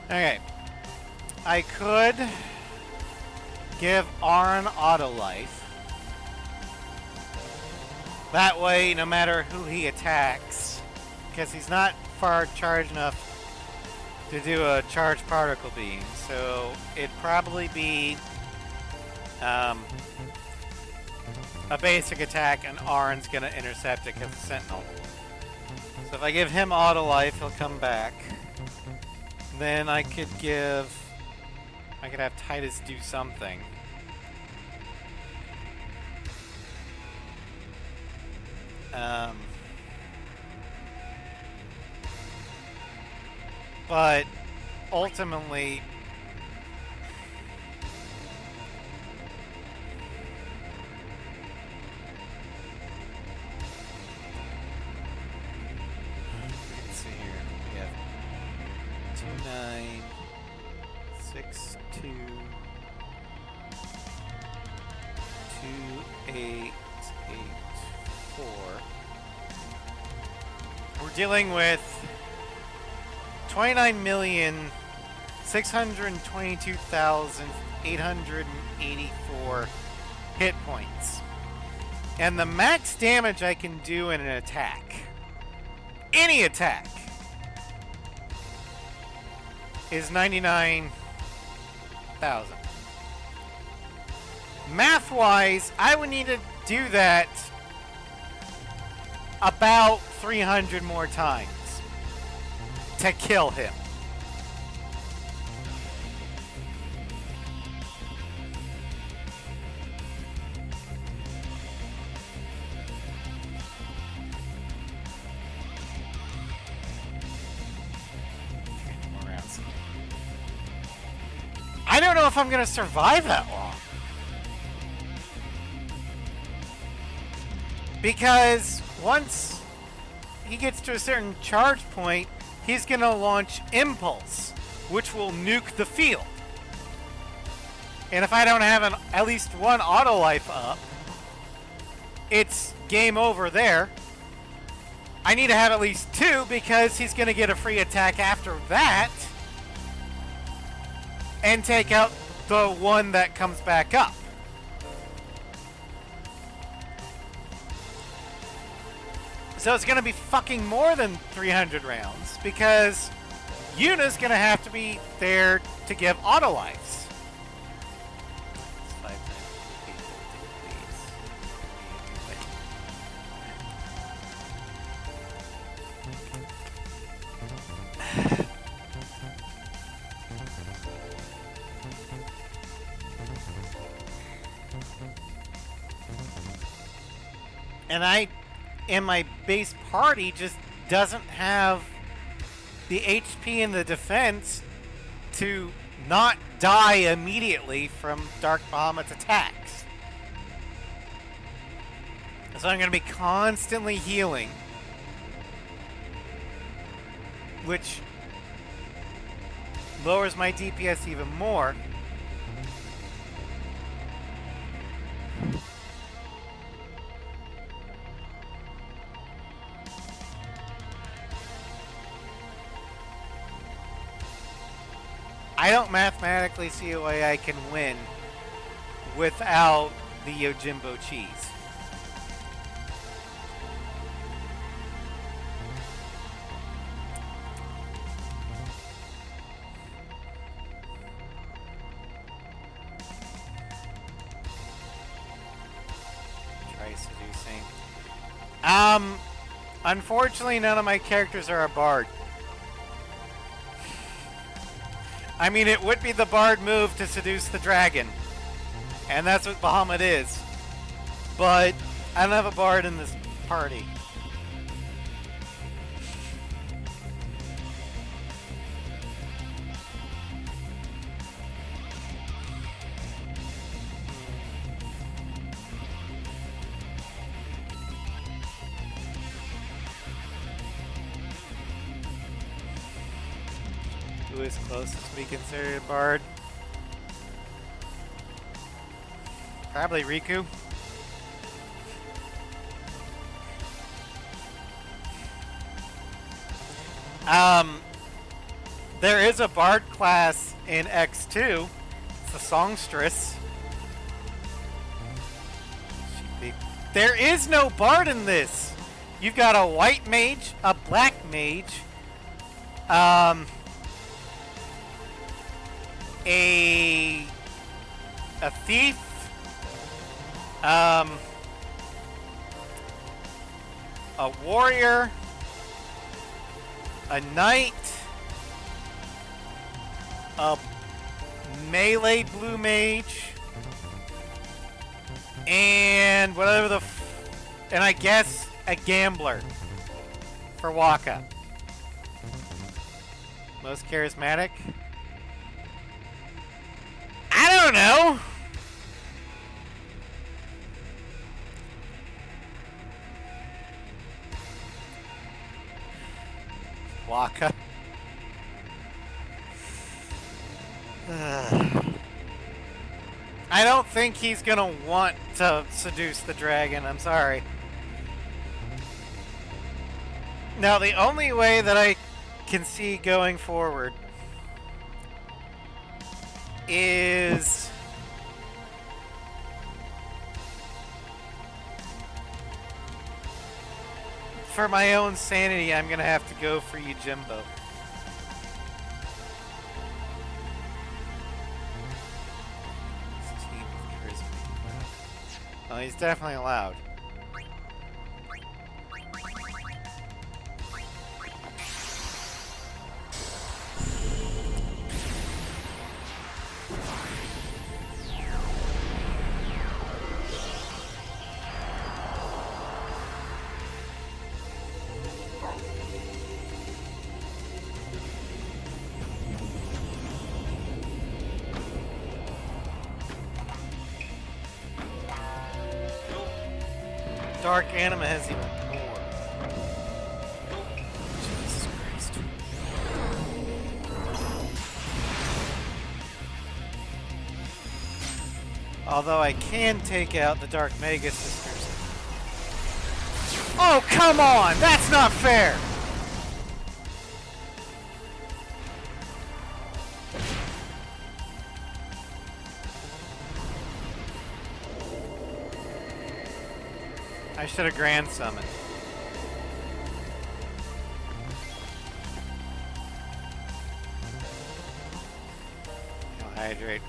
S1: Okay. I could give Arn auto life. That way, no matter who he attacks, because he's not far charged enough to do a charged particle beam, so it'd probably be a basic attack, and Arn's gonna intercept it because of Sentinel. So if I give him auto life, he'll come back. Then I could have Titus do something. But ultimately, let's see here. We have 2962 2884. We're dealing with 29,622,884 hit points. And the max damage I can do in an attack, any attack, is 99,000. Math-wise, I would need to do that about 300 more times to kill him. I don't know if I'm going to survive that long. Because once he gets to a certain charge point, he's going to launch Impulse, which will nuke the field. And if I don't have at least one auto life up, it's game over there. I need to have at least two because he's going to get a free attack after that and take out the one that comes back up. So it's going to be fucking more than 300 rounds because Yuna's going to have to be there to give auto lives. And my base party just doesn't have the HP and the defense to not die immediately from Dark Bahamut's attacks. So I'm going to be constantly healing, which lowers my DPS even more. I don't mathematically see a way I can win without the Yojimbo cheese. Try seducing. Unfortunately, none of my characters are a bard. I mean, it would be the bard move to seduce the dragon. And that's what Bahamut is. But I don't have a bard in this party. Who is closest to be considered a bard? Probably Riku. There is a bard class in X2. It's a songstress. There is no bard in this. You've got a white mage, a black mage, a thief, a warrior, a knight, a melee blue mage, and whatever the and I guess a gambler for Waka. Most charismatic? I don't know. Waka. I don't think he's gonna want to seduce the dragon. I'm sorry. Now, the only way that I can see going forward is for my own sanity, I'm gonna have to go for you, Jimbo. 16 with charisma. Oh, he's definitely allowed. Dark Anima has even more. Jesus Christ. Although I can take out the Dark Mega Sisters. Oh, come on! That's not fair! I should have grand summoned. I'll hydrate.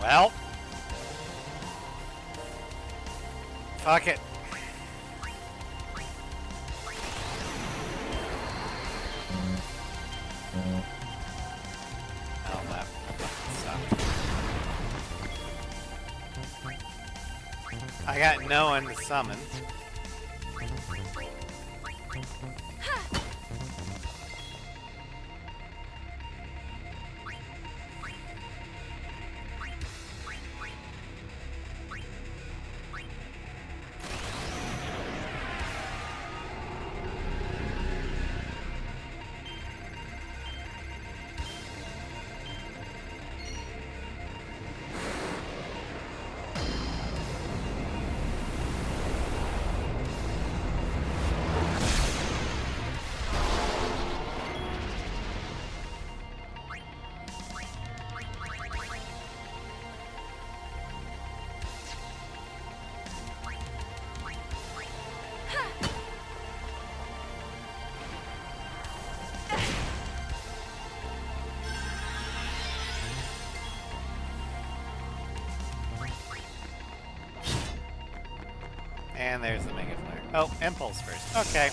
S1: Well. Fuck it. Oh, that sucked. I got no one to summon. And there's the Mega Flare. Oh, Impulse first. Okay.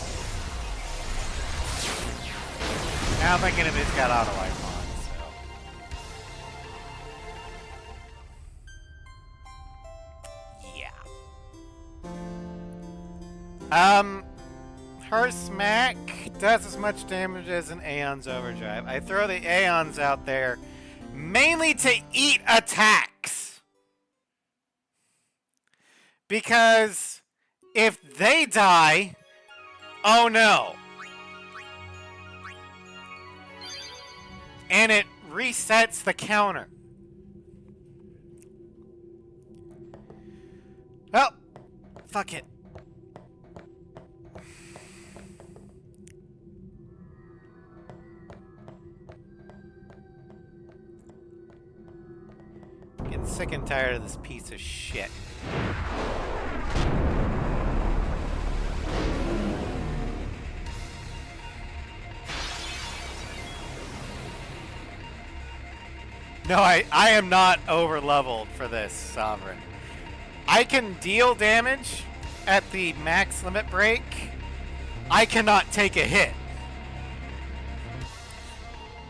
S1: Now I'm thinking if it's got Auto Life on, so. Yeah. Her smack does as much damage as an Aeon's Overdrive. I throw the Aeons out there mainly to eat attacks. Because if they die, oh no. And it resets the counter. Well, fuck it. Getting sick and tired of this piece of shit. No, I am not over leveled for this, Sovereign. I can deal damage at the max limit break. I cannot take a hit.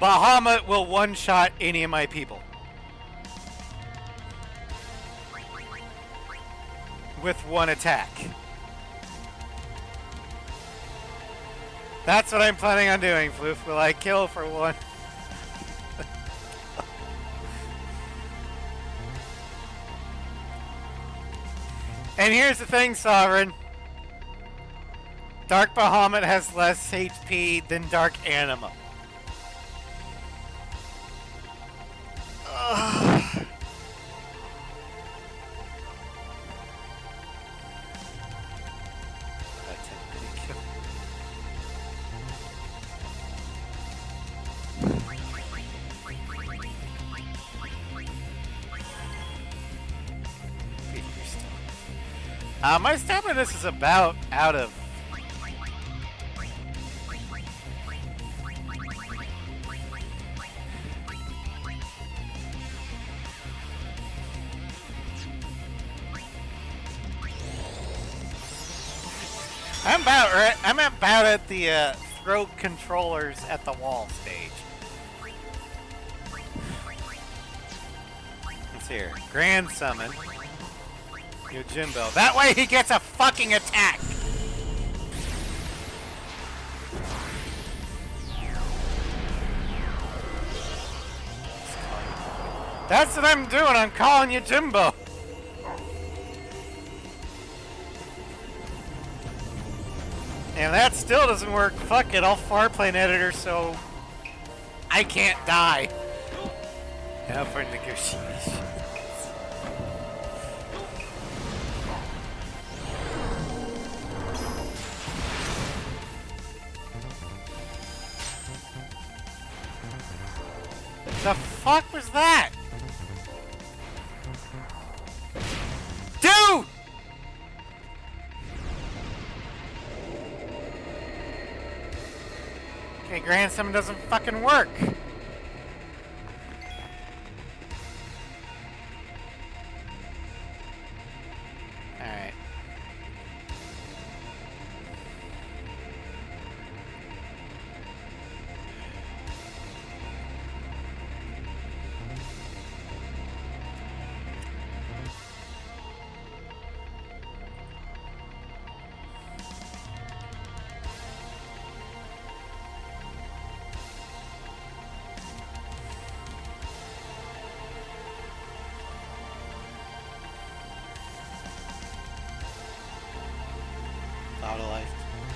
S1: Bahamut will one-shot any of my people. With one attack. That's what I'm planning on doing, Floof. Will I kill for one? And here's the thing, Sovereign. Dark Bahamut has less HP than Dark Anima. Ugh. My stamina is about out of. I'm about at the throw controllers at the wall stage. Let's hear. Grand summon. Yojimbo. That way he gets a fucking attack! That's what I'm doing, I'm calling you Jimbo! And that still doesn't work. Fuck it, I'll farplane editor so I can't die. Now for negotiation. The fuck was that? Dude! Okay, Grand Summon doesn't fucking work. Alright. Auto life.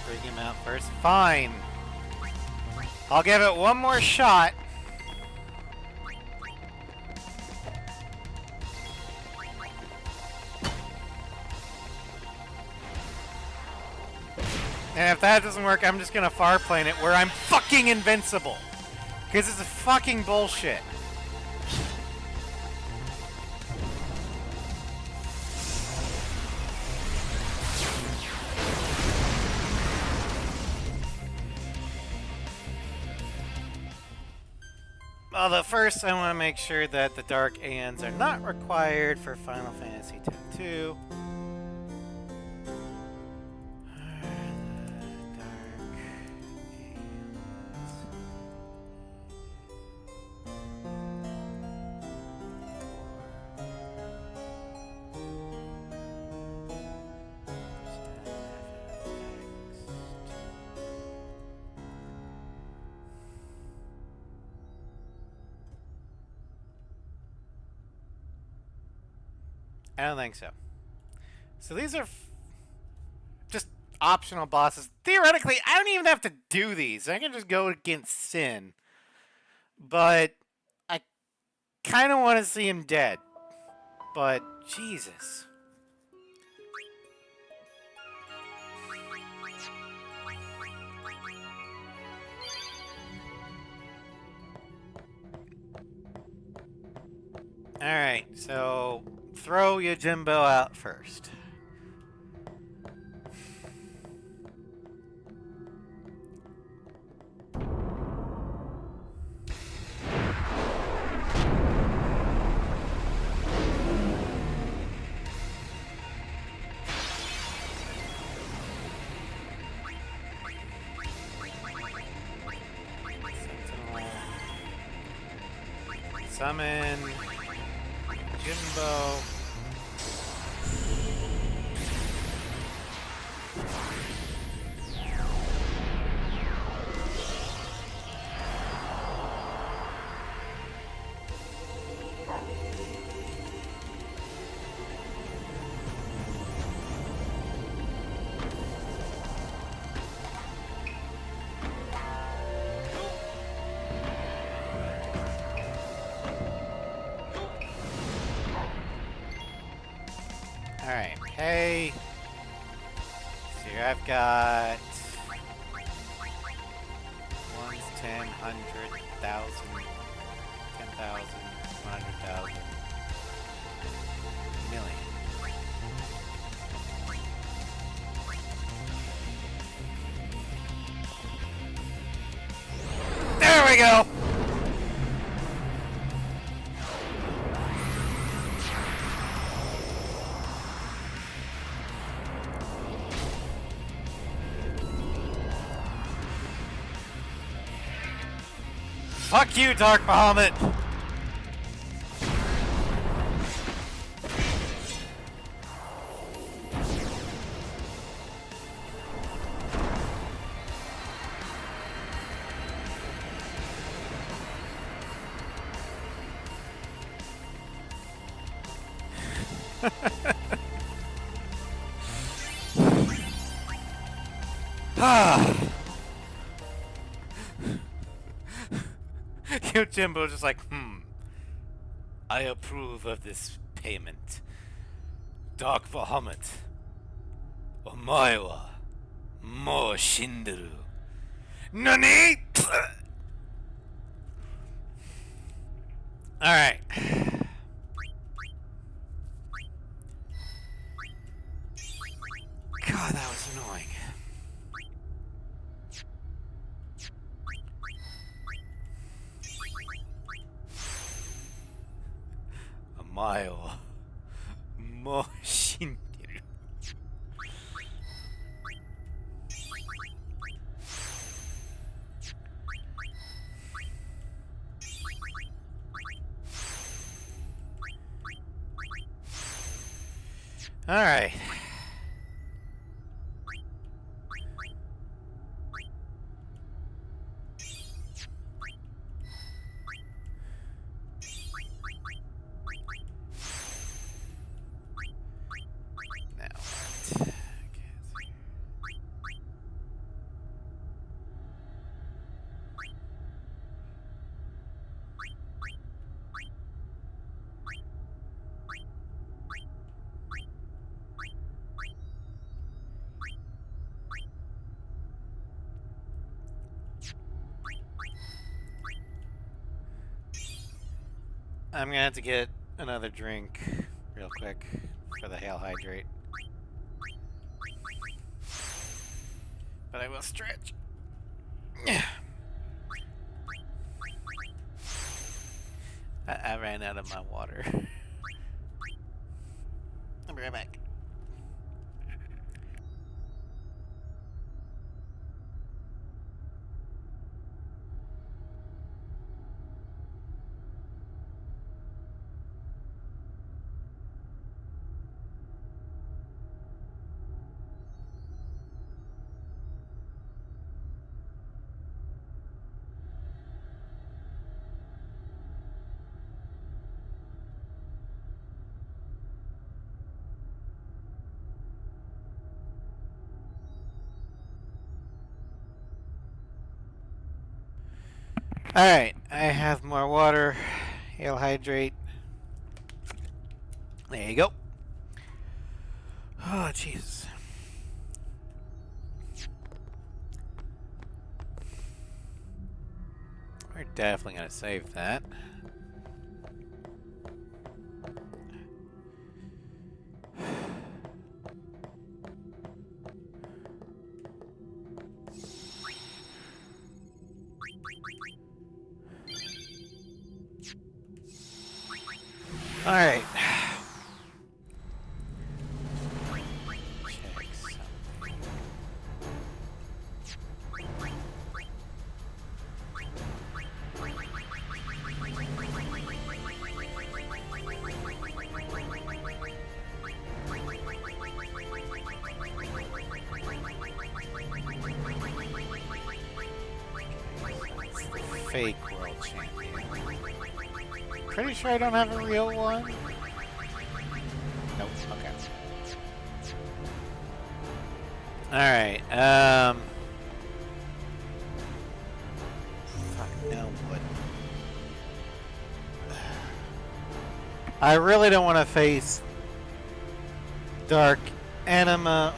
S1: Bring him out first. Fine. I'll give it one more shot. And if that doesn't work, I'm just gonna farplane it where I'm fucking invincible. Because it's a fucking bullshit. Although first I want to make sure that the Dark Aeons are not required for Final Fantasy X-2. I don't think so. So these are just optional bosses. Theoretically, I don't even have to do these. I can just go against Sin. But I kind of want to see him dead. But Jesus. Alright, so throw Yojimbo out first. Summon Jimbo. Alright, hey. So here I've got 1's 10, 100, 1,000, 10,000, 100,000, million. go. Fuck you, Dark Bahamut! Yojimbo just like, I approve of this payment. Dark Bahamut. Omae wa mou shinderu. Nani? Alright. God, that was annoying. Omae wa mou shinderu. Alright. Now what? Okay, I'm gonna have to get another drink real quick for the Hail Hydrate. But I will stretch. I ran out of my water. I'll be right back. Alright, I have more water. Hail Hydrate. There you go. Oh, Jesus. We're definitely going to save that. All right. Fake world champion. Pretty sure I don't have a real one. Nope. Okay. All right. Fuck. Now what? I really don't want to face Dark Anima.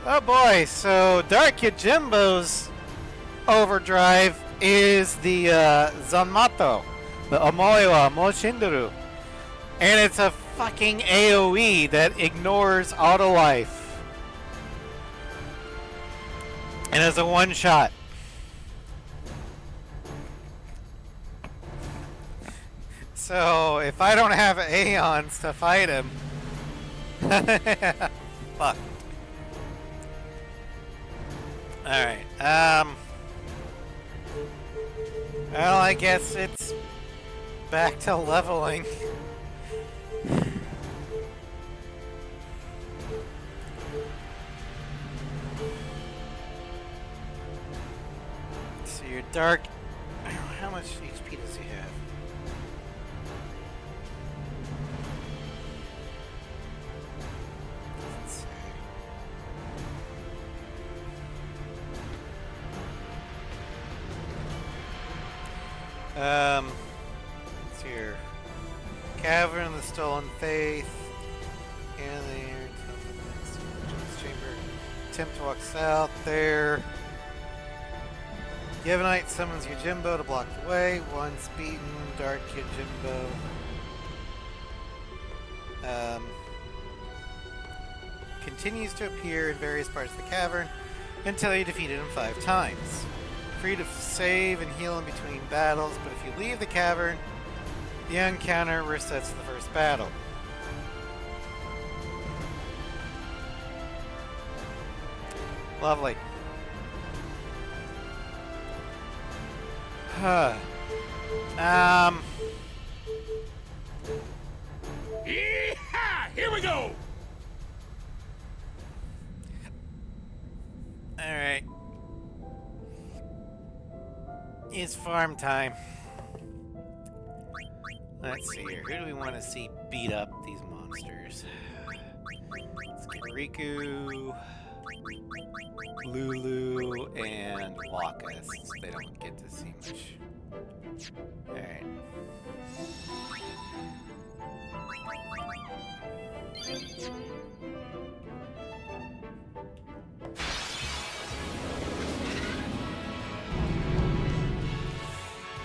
S1: Oh boy, so Dark Yojimbo's overdrive is the Zanmato, the Omoiwa Moshinderu. And it's a fucking AoE that ignores auto life. And it's a one shot. So if I don't have Aeons to fight him, fuck. Alright, well, I guess it's back to leveling. So you're dark. How much HP does he have? Let's see. It's here. Cavern of the Stolen Faith. And there. Chamber. Attempt to walk south there. Yevonite summons Yojimbo to block the way. Once beaten, Dark Yojimbo. Continues to appear in various parts of the cavern until you defeated him 5 times. Free to save and heal in between battles, but if you leave the cavern, the encounter resets the first battle. Lovely.
S2: Yeehaw! Here we go!
S1: Alright. It's farm time. Let's see here. Who do we want to see beat up these monsters? Let's get Riku, Lulu, and Waka, since they don't get to see much. Alright.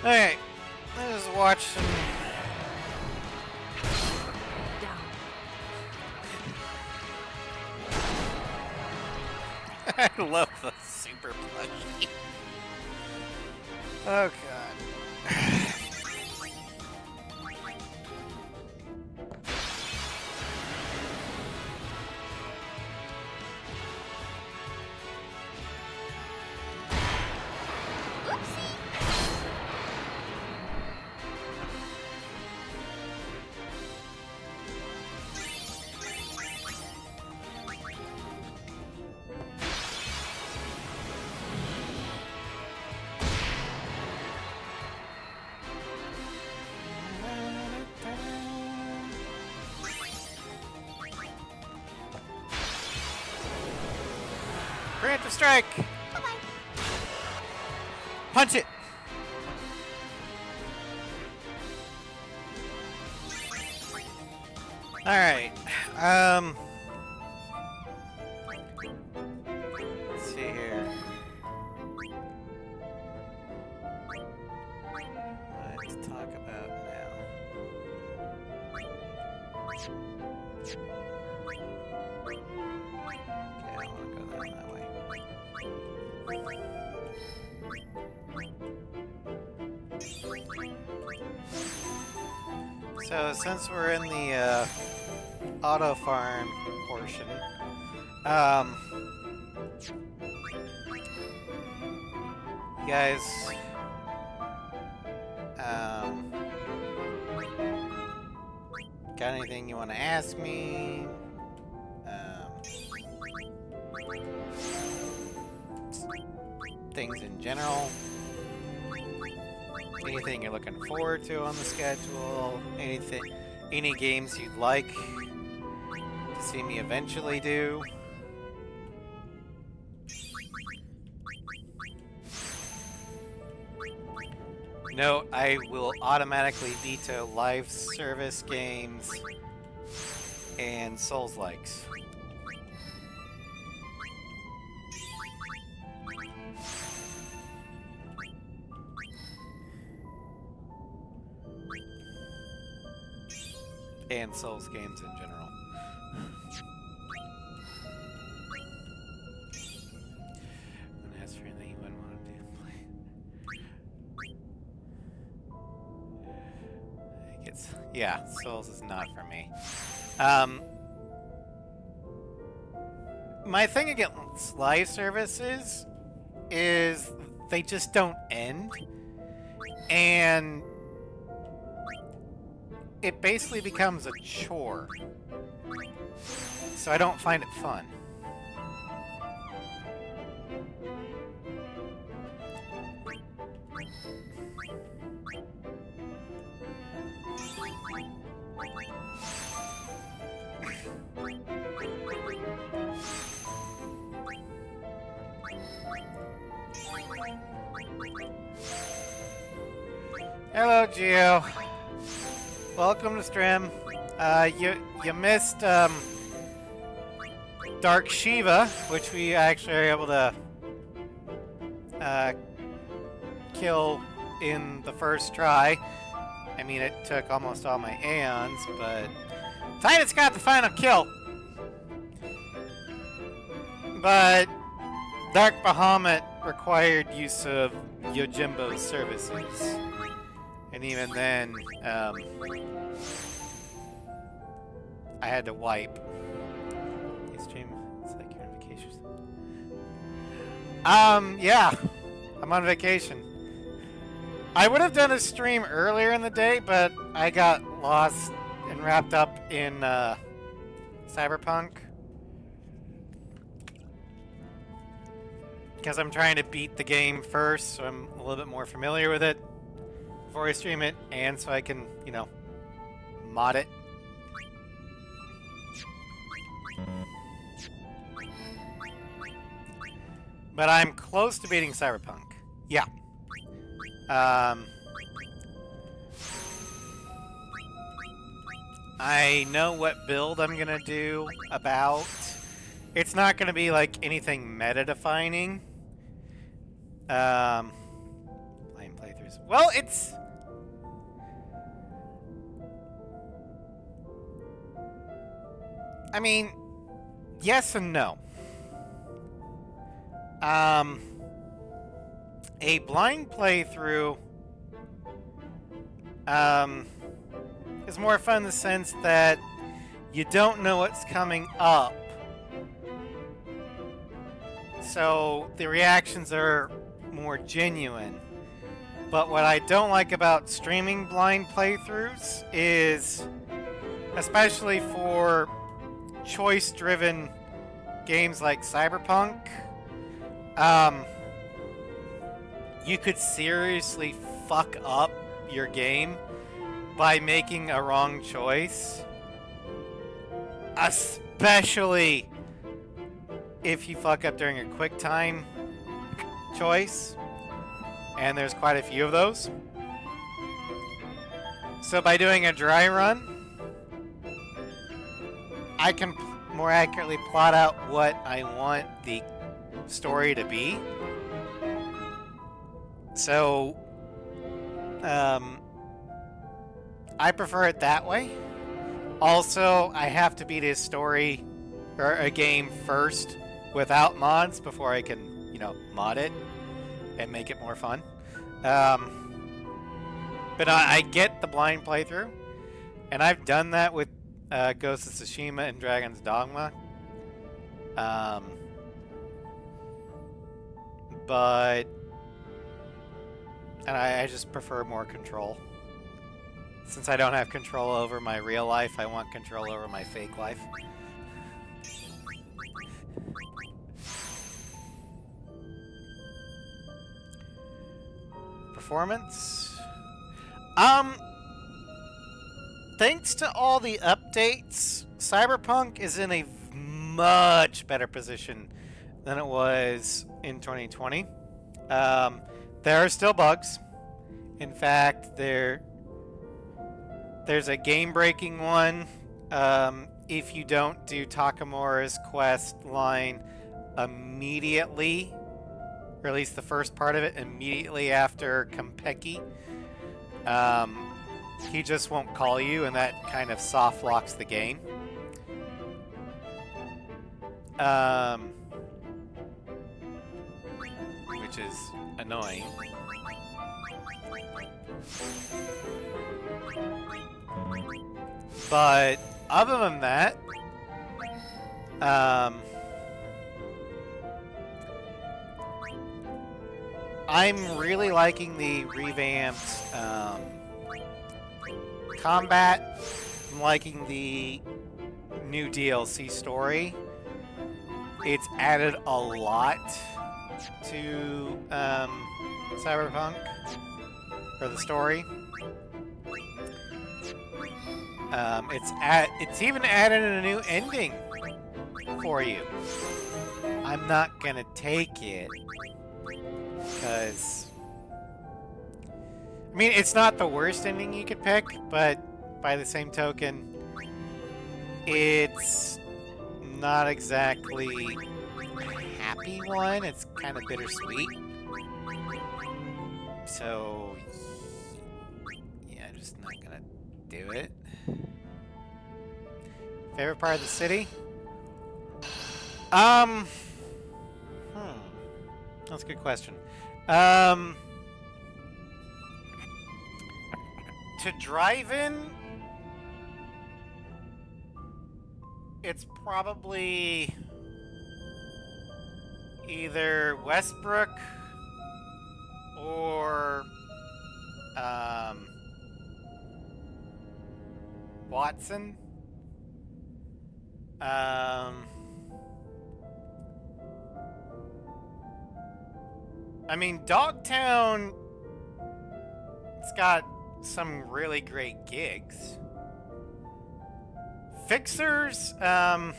S1: Alright, let's watch some. I love the super plushie. Oh god. Preemptive strike! Punch it! Alright, let's see here. What to talk about now? Okay, I want to go that way. So since we're in the auto farm portion, you guys, got anything you want to ask me? Things in general? Anything you're looking forward to on the schedule? Any games you'd like to see me eventually do? No, I will automatically veto live service games and Souls-likes. Souls games in general. And as for anything you wouldn't want to do, yeah, Souls is not for me. My thing against live services is they just don't end, and it basically becomes a chore. So I don't find it fun. Hello, Gio. Welcome to stream. You missed Dark Shiva, which we actually are able to kill in the first try. I mean, it took almost all my aeons, but Titus got the final kill. But Dark Bahamut required use of Yojimbo's services. And even then, I had to wipe. You stream, it's like you're on vacation. Yeah, I'm on vacation. I would have done a stream earlier in the day, but I got lost and wrapped up in Cyberpunk. Because I'm trying to beat the game first, so I'm a little bit more familiar with it before I stream it, and so I can, you know, mod it. But I'm close to beating Cyberpunk. Yeah. I know what build I'm gonna do about. It's not gonna be like anything meta-defining. Playing playthroughs. Well, it's... I mean, yes and no. A blind playthrough is more fun in the sense that you don't know what's coming up. So the reactions are more genuine. But what I don't like about streaming blind playthroughs is, especially for choice-driven games like Cyberpunk, you could seriously fuck up your game by making a wrong choice. Especially if you fuck up during a quick time choice. And there's quite a few of those. So by doing a dry run, I can more accurately plot out what I want the story to be. So, I prefer it that way. Also, I have to beat a story or a game first without mods before I can, you know, mod it and make it more fun. But I get the blind playthrough, and I've done that with Ghost of Tsushima and Dragon's Dogma. But I just prefer more control. Since I don't have control over my real life, I want control over my fake life. Performance? Thanks to all the updates, Cyberpunk is in a much better position than it was in 2020. There are still bugs. In fact, there's a game-breaking one. If you don't do Takamura's quest line immediately, or at least the first part of it, immediately after Konpeki, he just won't call you, and that kind of soft locks the game. Which is annoying. But other than that, I'm really liking the revamped combat. I'm liking the new DLC story. It's added a lot to Cyberpunk, or the story. It's even added a new ending for you. I'm not gonna take it because I mean it's not the worst ending you could pick, but by the same token, it's not exactly a happy one. It's kind of bittersweet. So yeah, I'm just not gonna do it. Favorite part of the city? That's a good question. To drive in, it's probably either Westbrook or Watson. I mean, Dogtown, it's got some really great gigs. Fixers, I'd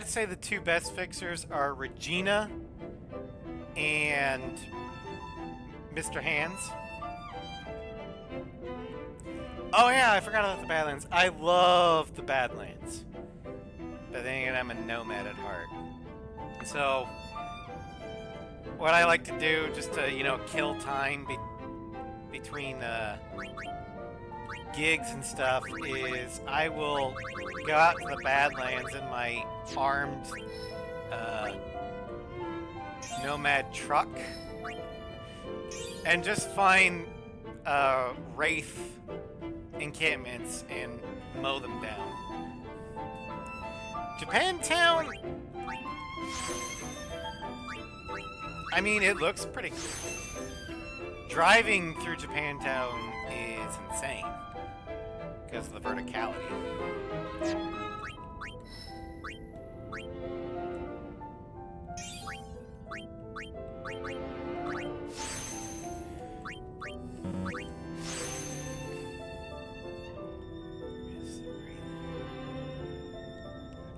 S1: say the two best fixers are Regina and Mr. Hands. Oh yeah, I forgot about the Badlands. I love the Badlands. But then again, I'm a nomad at heart. So, what I like to do, just to, you know, kill time between gigs and stuff, is I will go out to the Badlands in my armed nomad truck and just find Wraith encampments and mow them down. Japantown, I mean, it looks pretty cool. Driving through Japantown is insane because of the verticality.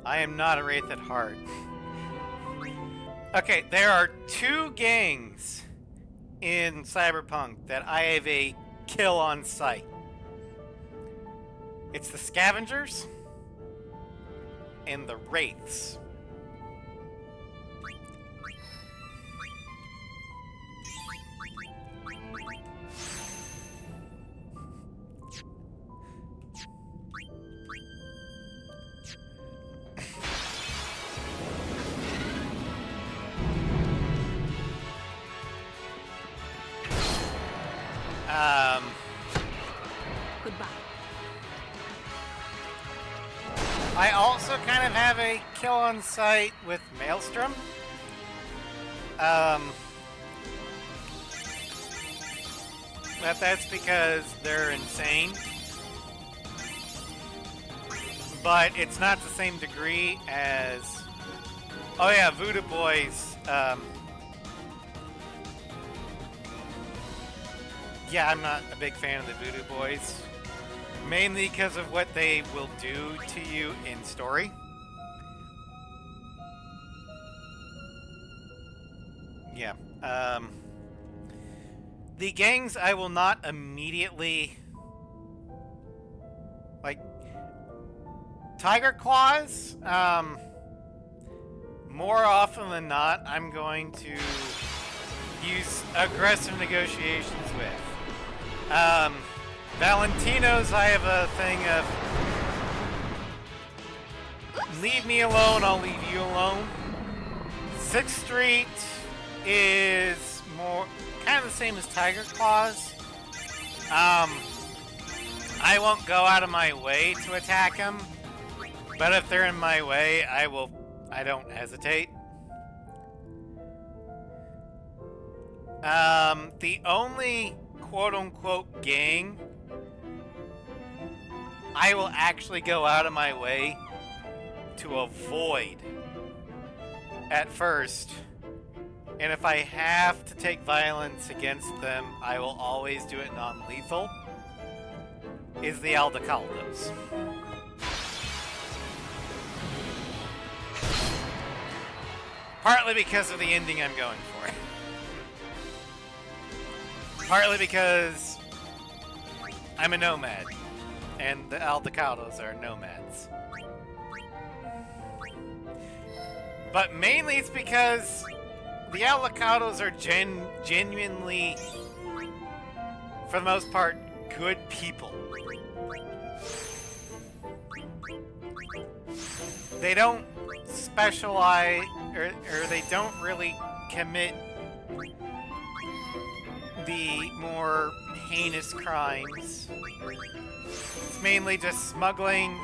S1: I am not a Wraith at heart. Okay, there are two gangs in Cyberpunk that I have a kill on sight. It's the Scavengers and the Wraiths.
S3: Goodbye.
S1: I also kind of have a kill on sight with Maelstrom. That's because they're insane. But it's not the same degree as... Oh yeah, Voodoo Boys. Yeah, I'm not a big fan of the Voodoo Boys. Mainly because of what they will do to you in story. Yeah. The gangs I will not immediately... Like... Tiger Claws, more often than not, I'm going to use aggressive negotiations with. Valentino's, I have a thing of leave me alone, I'll leave you alone. 6th Street is more kind of the same as Tiger Claws. I won't go out of my way to attack them, but if they're in my way, I don't hesitate. The only quote-unquote gang I will actually go out of my way to avoid at first, and if I have to take violence against them, I will always do it non-lethal, is the Aldecaldos. Partly because of the ending I'm going for. Partly because I'm a nomad, and the Aldecaldos are nomads. But mainly it's because the Aldecaldos are genuinely, for the most part, good people. They don't specialize, or they don't really commit the more heinous crimes. It's mainly just smuggling,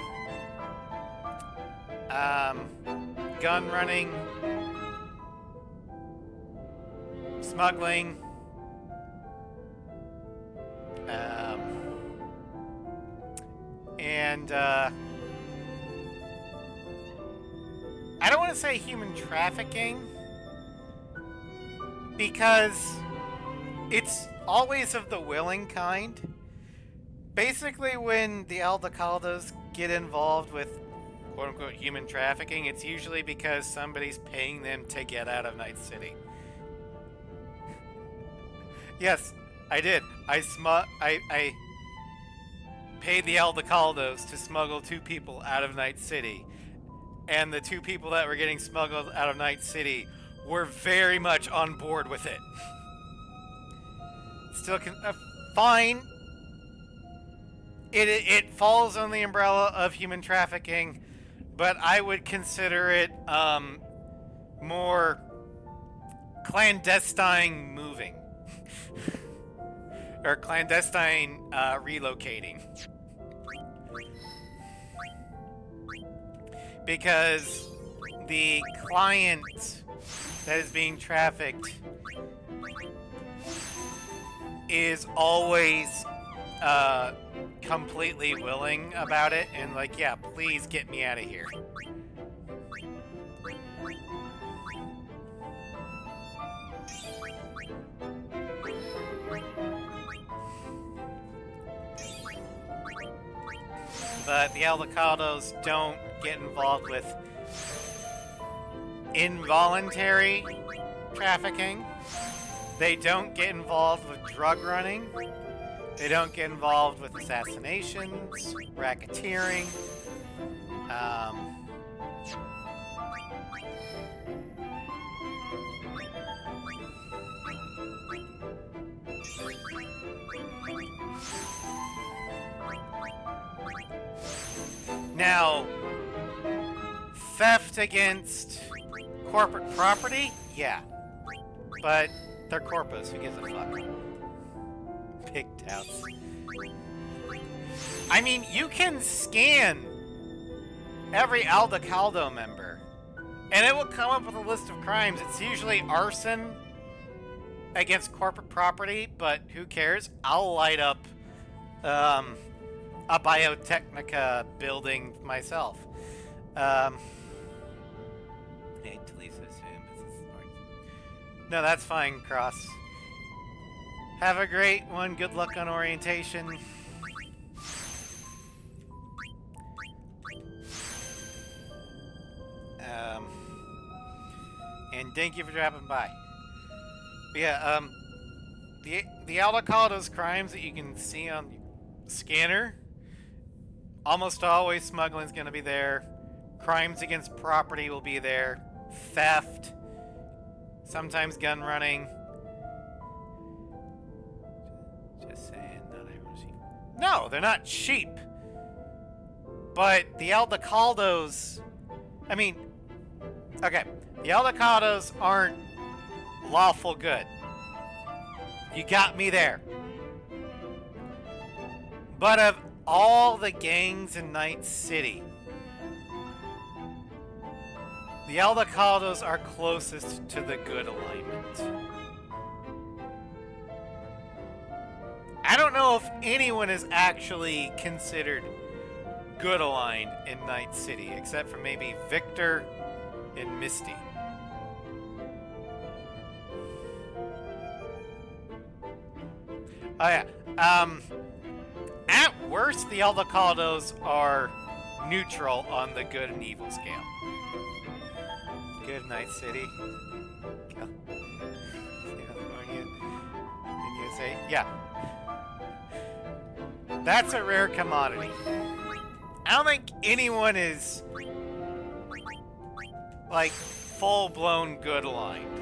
S1: gun running, smuggling, and I don't want to say human trafficking, because it's always of the willing kind. Basically, when the Aldecaldos get involved with quote-unquote human trafficking, it's usually because somebody's paying them to get out of Night City. Yes, I did. I paid the Aldecaldos to smuggle 2 people out of Night City. And the 2 people that were getting smuggled out of Night City were very much on board with it. Still fine. It falls on the umbrella of human trafficking, but I would consider it more clandestine moving. Or clandestine relocating. Because the client that is being trafficked is always completely willing about it and like, yeah, please get me out of here. But the Aldecaldos don't get involved with involuntary trafficking. They don't get involved with drug running. They don't get involved with assassinations, racketeering. Now, theft against corporate property? Yeah. But they're corpos, who gives a fuck? Pigtails. I mean, you can scan every Aldecaldo member, and it will come up with a list of crimes. It's usually arson against corporate property, but who cares? I'll light up a Biotechnica building myself. No, that's fine, Cross. Have a great one. Good luck on orientation. And thank you for dropping by. But yeah, the Aldecaldos crimes that you can see on the scanner, almost always smuggling's gonna be there. Crimes against property will be there. Theft. Sometimes gun running. Just saying, No, they're not cheap. But the Aldecaldos... I mean... Okay, the Aldecaldos aren't lawful good. You got me there. But of all the gangs in Night City, the Aldecaldos are closest to the good alignment. I don't know if anyone is actually considered good aligned in Night City, except for maybe Victor and Misty. Oh yeah. At worst, the Aldecaldos are neutral on the good and evil scale. Good Night City. California. And USA. Yeah. That's a rare commodity. I don't think anyone is like full-blown good aligned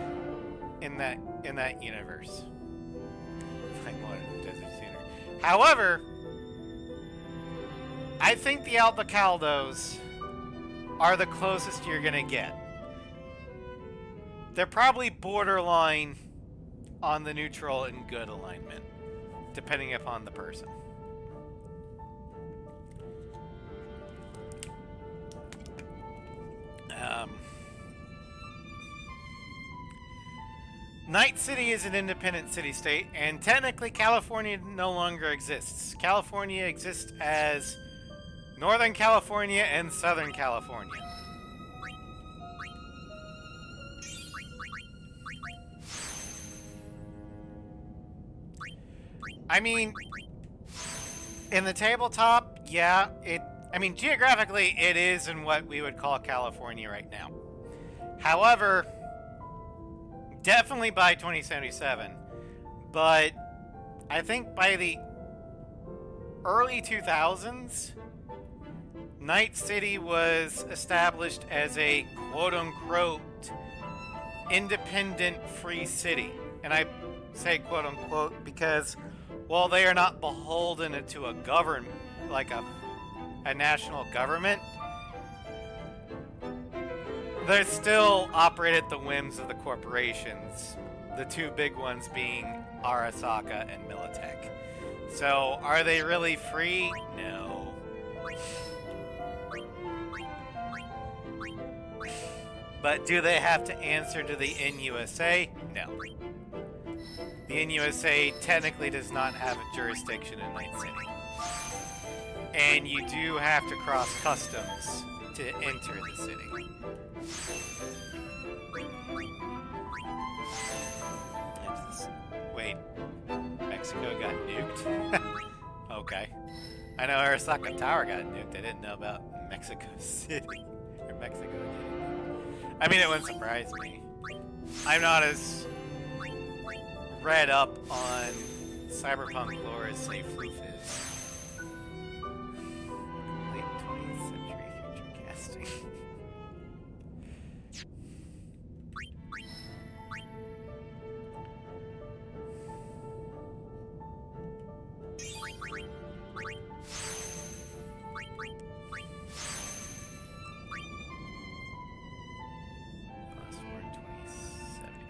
S1: in that universe. Like what? Desert Sooner. However, I think the Aldecaldos are the closest you're gonna get. They're probably borderline on the neutral and good alignment, depending upon the person. Night City is an independent city-state, and technically California no longer exists. California exists as Northern California and Southern California. I mean, in the tabletop, yeah, I mean, geographically, it is in what we would call California right now. However, definitely by 2077, but I think by the early 2000s, Night City was established as a quote-unquote independent free city. And I say quote-unquote because while they are not beholden to a government, like a national government, they still operate at the whims of the corporations, the two big ones being Arasaka and Militech. So, are they really free? No. But do they have to answer to the NUSA? No. The NUSA technically does not have a jurisdiction in Night City. And you do have to cross customs to enter the city. Wait, Mexico got nuked? Okay. I know Arasaka Tower got nuked. I didn't know about Mexico City. Or Mexico getting nuked. I mean, it wouldn't surprise me. I'm not as read up on cyberpunk lore as, say, Floof is. Late 20th century future casting.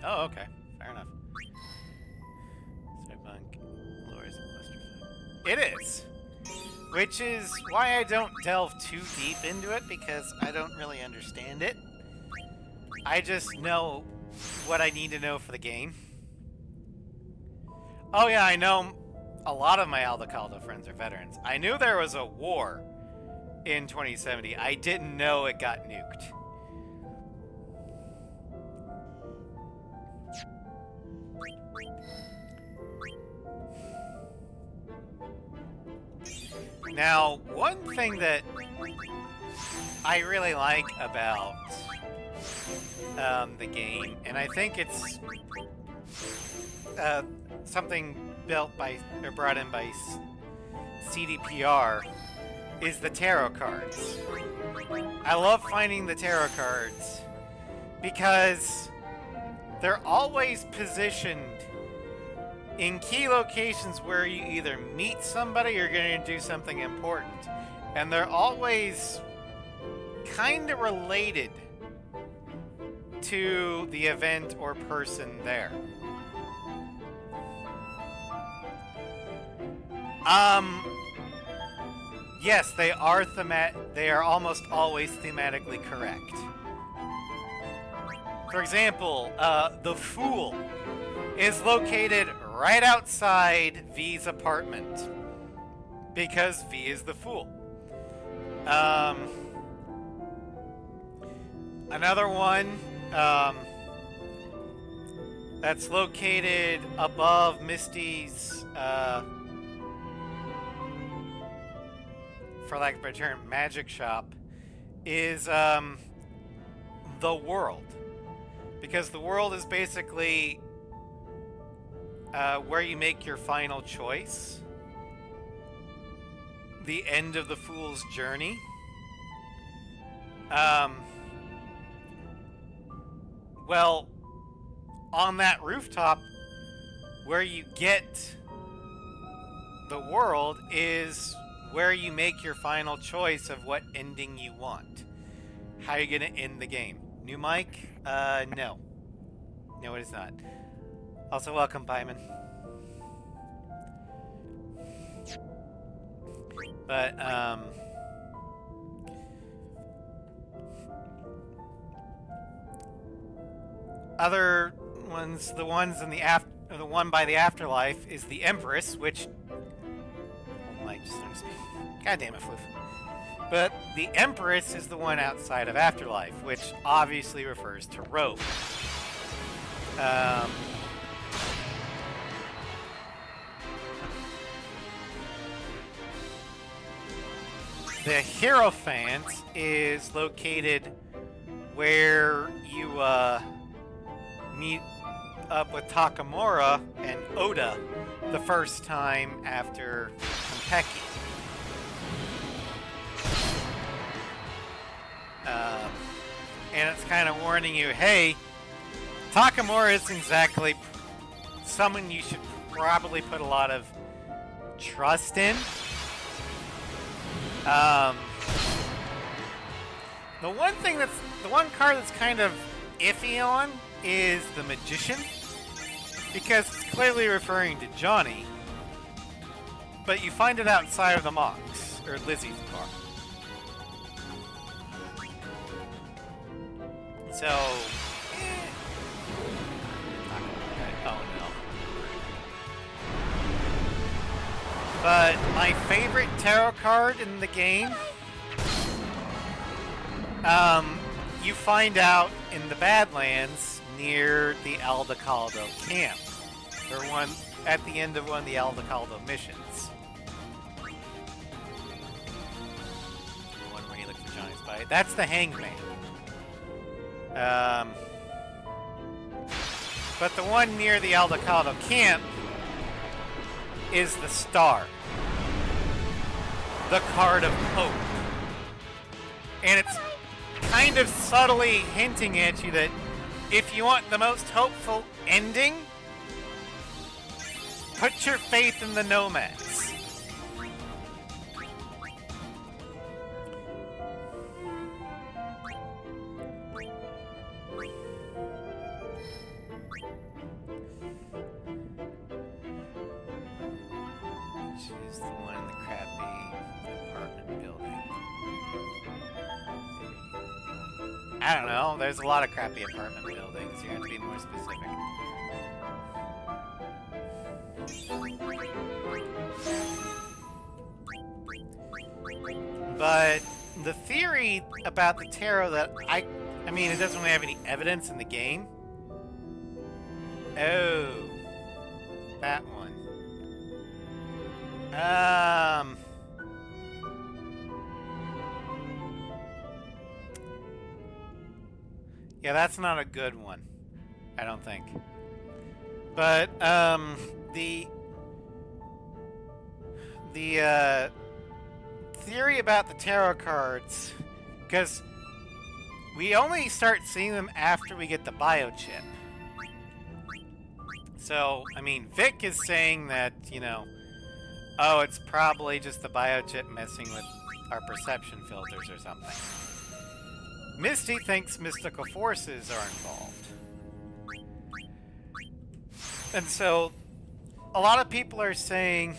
S1: Oh, okay. Fair enough. Cyberpunk lore is a clusterfuck. It is! Which is why I don't delve too deep into it, because I don't really understand it. I just know what I need to know for the game. Oh yeah, I know a lot of my Aldecaldo friends are veterans. I knew there was a war in 2070. I didn't know it got nuked. Now, one thing that I really like about the game, and I think it's something built by or brought in by CDPR, is the tarot cards. I love finding the tarot cards because they're always positioned in key locations where you either meet somebody or going to do something important. And they're always kind of related to the event or person there. Yes, they are they are almost always thematically correct. For example, the Fool is located right outside V's apartment because V is the Fool. Another one that's located above Misty's, for lack of a better term, magic shop is the World. Because the World is basically where you make your final choice. The end of the Fool's journey. Well, on that rooftop, where you get the World is where you make your final choice of what ending you want. How are you going to end the game? New mic? No. No, it is not. Also, welcome, Byman. But, other ones, the ones in the the one by the afterlife is the Empress, which... Oh my, just God damn it, Floof. But the Empress is the one outside of Afterlife, which obviously refers to Rogue. The Hierophant is located where you meet up with Takamura and Oda the first time after Konpeki. And it's kind of warning you, hey, Takamura isn't exactly someone you should probably put a lot of trust in. The one card that's kind of iffy on is the Magician, because it's clearly referring to Johnny, but you find it outside of the Mox, or Lizzie's bar. So, oh no. But my favorite tarot card in the game, you find out in the Badlands near the Aldecaldo camp, or one at the end of one of the Aldecaldo missions. The one where you look for Johnny's body. That's the Hangman. But the one near the Aldecaldo camp is the Star. The card of hope. And it's kind of subtly hinting at you that if you want the most hopeful ending, put your faith in the Nomads. Choose the one in the crappy apartment building. I don't know. There's a lot of crappy apartment buildings. You have to be more specific. But the theory about the tarot that I mean, it doesn't really have any evidence in the game. Oh, that one. Yeah, that's not a good one, I don't think. But, the theory about the tarot cards, because we only start seeing them after we get the biochip. So, I mean, Vic is saying that, you know, oh, it's probably just the biochip messing with our perception filters or something. Misty thinks mystical forces are involved. And so, a lot of people are saying...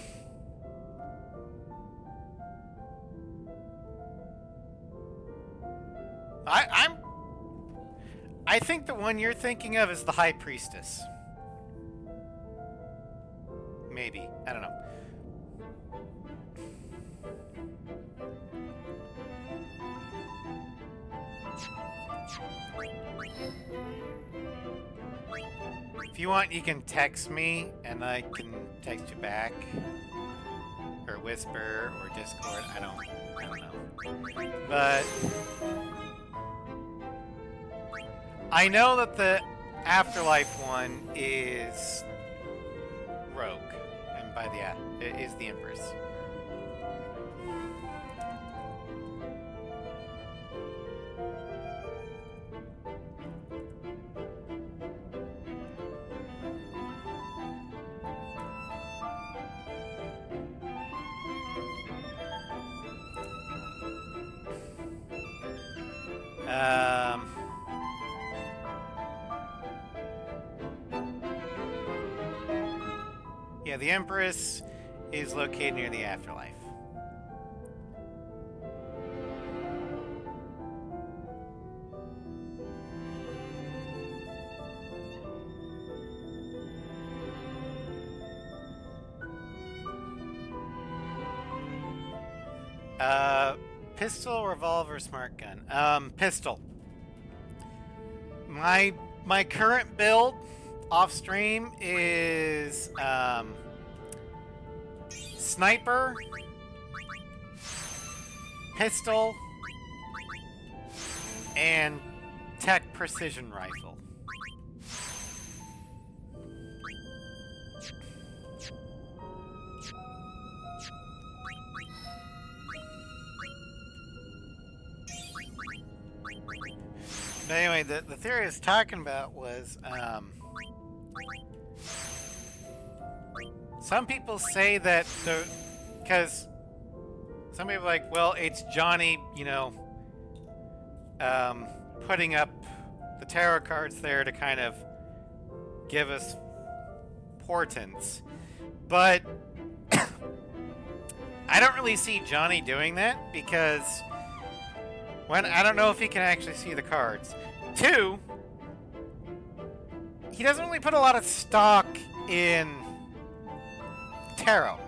S1: I think the one you're thinking of is the High Priestess. Maybe. I don't know. If you want, you can text me, and I can text you back. Or whisper, or Discord. I don't know. But... I know that the Afterlife one is Rogue, and by the it is the Empress. Yeah, the Empress is located near the Afterlife. Pistol, revolver, smart gun. Pistol. My current build off stream is sniper, pistol, and tech precision rifle. But anyway, the theory I was talking about was, some people say that because some people are like, well, it's Johnny, you know, putting up the tarot cards there to kind of give us portents. But I don't really see Johnny doing that because I don't know if he can actually see the cards. 2, he doesn't really put a lot of stock in tarot.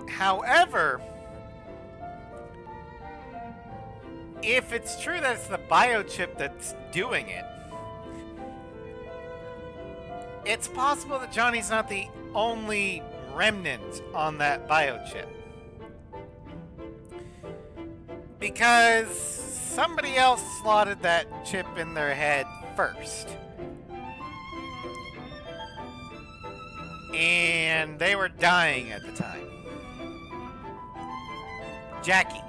S1: However, if it's true that it's the biochip that's doing it, it's possible that Johnny's not the only remnant on that biochip. Because somebody else slotted that chip in their head first. And they were dying at the time. Jackie.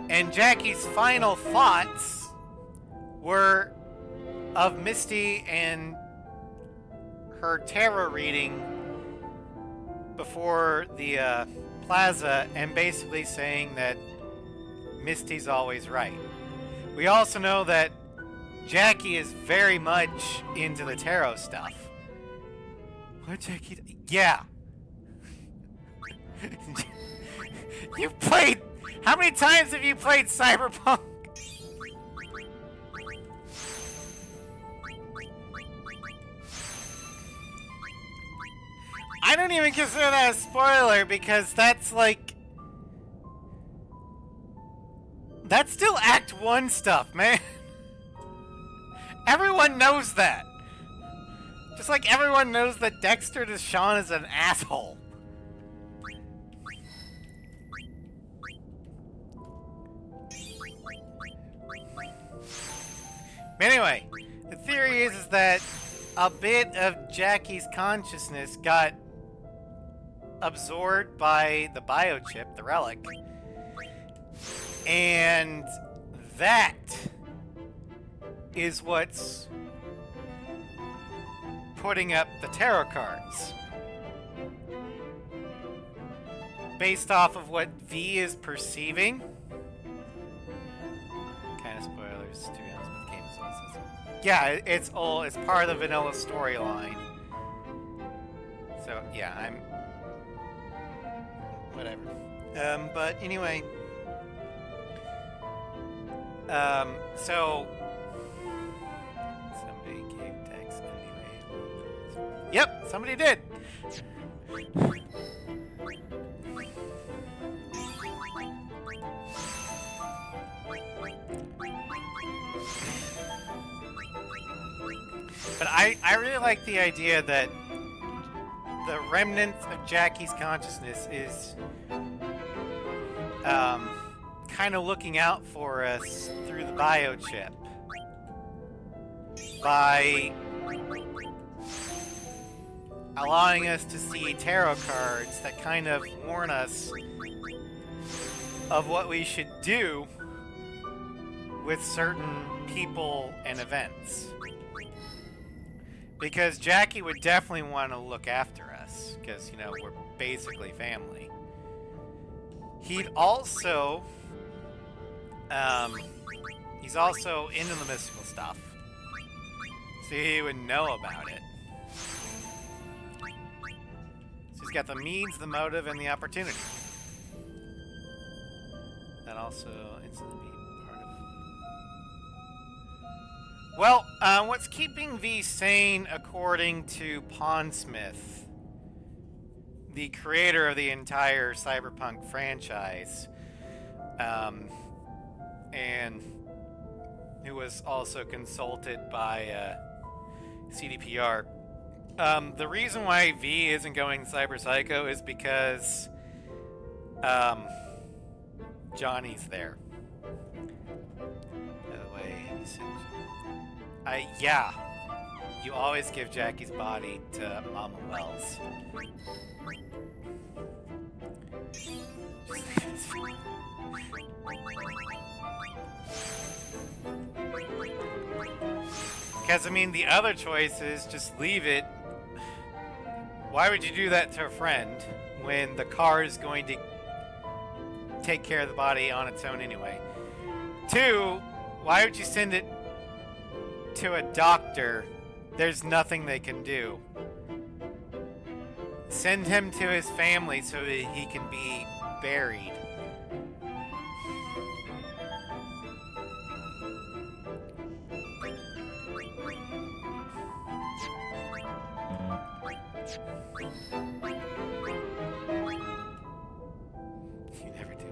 S1: And Jackie's final thoughts were of Misty and her tarot reading before the plaza, and basically saying that Misty's always right. We also know that Jackie is very much into the tarot stuff. What, Jackie? Yeah. You played... How many times have you played Cyberpunk? I don't even consider that a spoiler because that's like... That's still Act 1 stuff, man. Everyone knows that. Just like everyone knows that Dexter Deshawn is an asshole. Anyway, the theory is that a bit of Jackie's consciousness got absorbed by the biochip, the relic, and that is what's putting up the tarot cards. Based off of what V is perceiving. Kind of spoilers, to be honest, with the game as well. Yeah, it's part of the vanilla storyline. So yeah, I'm whatever. But anyway, so somebody gave text anyway. Yep, somebody did. But I really like the idea that the remnants of Jackie's consciousness is kind of looking out for us through the biochip by allowing us to see tarot cards that kind of warn us of what we should do with certain people and events. Because Jackie would definitely want to look after us, because, you know, we're basically family. He'd also, he's also into the mystical stuff, so he would know about it. So he's got the means, the motive, and the opportunity. That also instantly be part of... Well, what's keeping V sane, according to Pondsmith, the creator of the entire Cyberpunk franchise, and who was also consulted by CDPR. The reason why V isn't going cyber psycho is because Johnny's there. By the way, he said, yeah. You always give Jackie's body to Mama Wells. Because, I mean, the other choice is just leave it. Why would you do that to a friend when the car is going to take care of the body on its own anyway? 2, why would you send it to a doctor? There's nothing they can do. Send him to his family so that he can be buried. You never do it.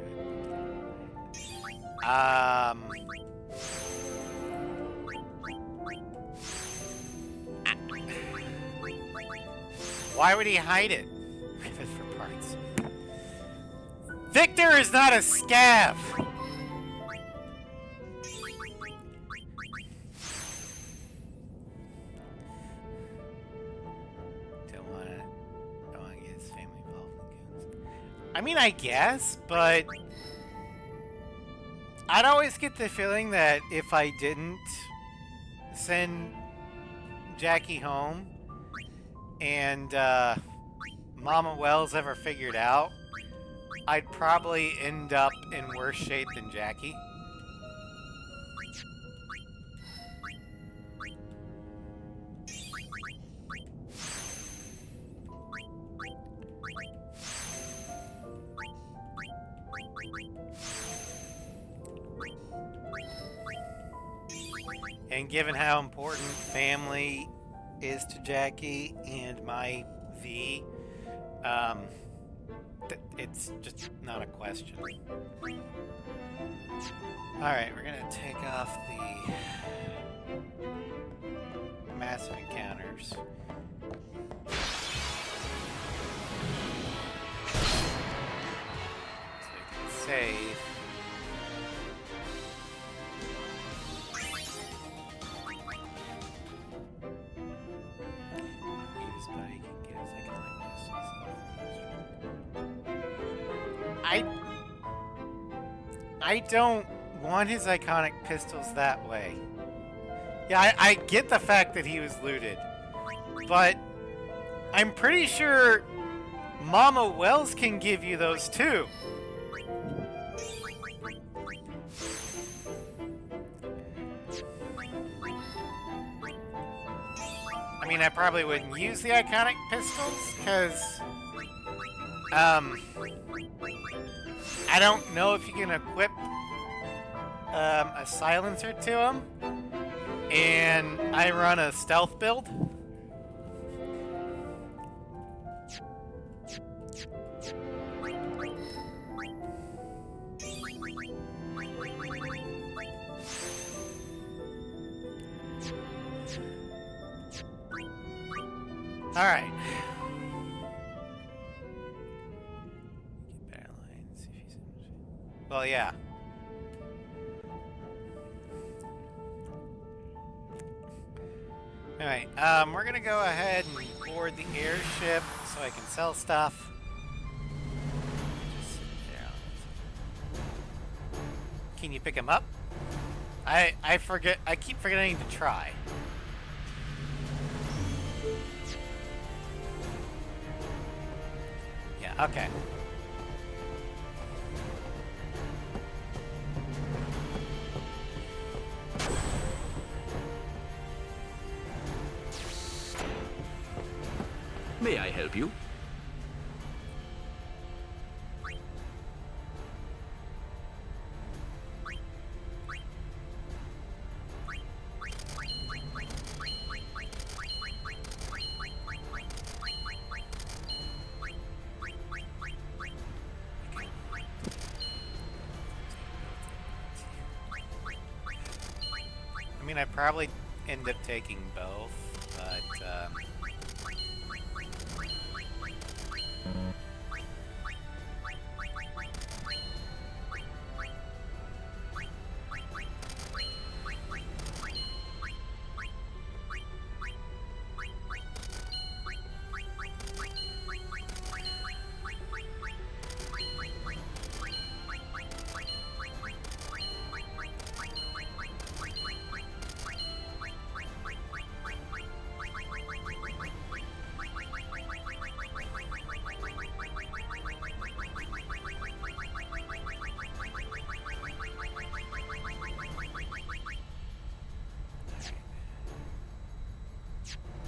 S1: Why would he hide it? Rip it for parts. Victor is not a scav! Don't want to get his family involved in goons. I mean, I guess, but I'd always get the feeling that if I didn't send Jackie home, and Mama Wells ever figured out, I'd probably end up in worse shape than Jackie. And given how important family is to Jackie and my V, it's just not a question. Alright, we're gonna take off the massive encounters. So we can save. I don't want his iconic pistols that way. Yeah, I get the fact that he was looted, but I'm pretty sure Mama Wells can give you those too. I mean, I probably wouldn't use the iconic pistols, because, I don't know if you can equip, a silencer to them, and I run a stealth build. Alright. Well, yeah. Alright, we're gonna go ahead and board the airship so I can sell stuff. Just sit down. Can you pick him up? I keep forgetting to try. Yeah, okay.
S3: May I help you?
S1: I mean, I probably end up taking both, but,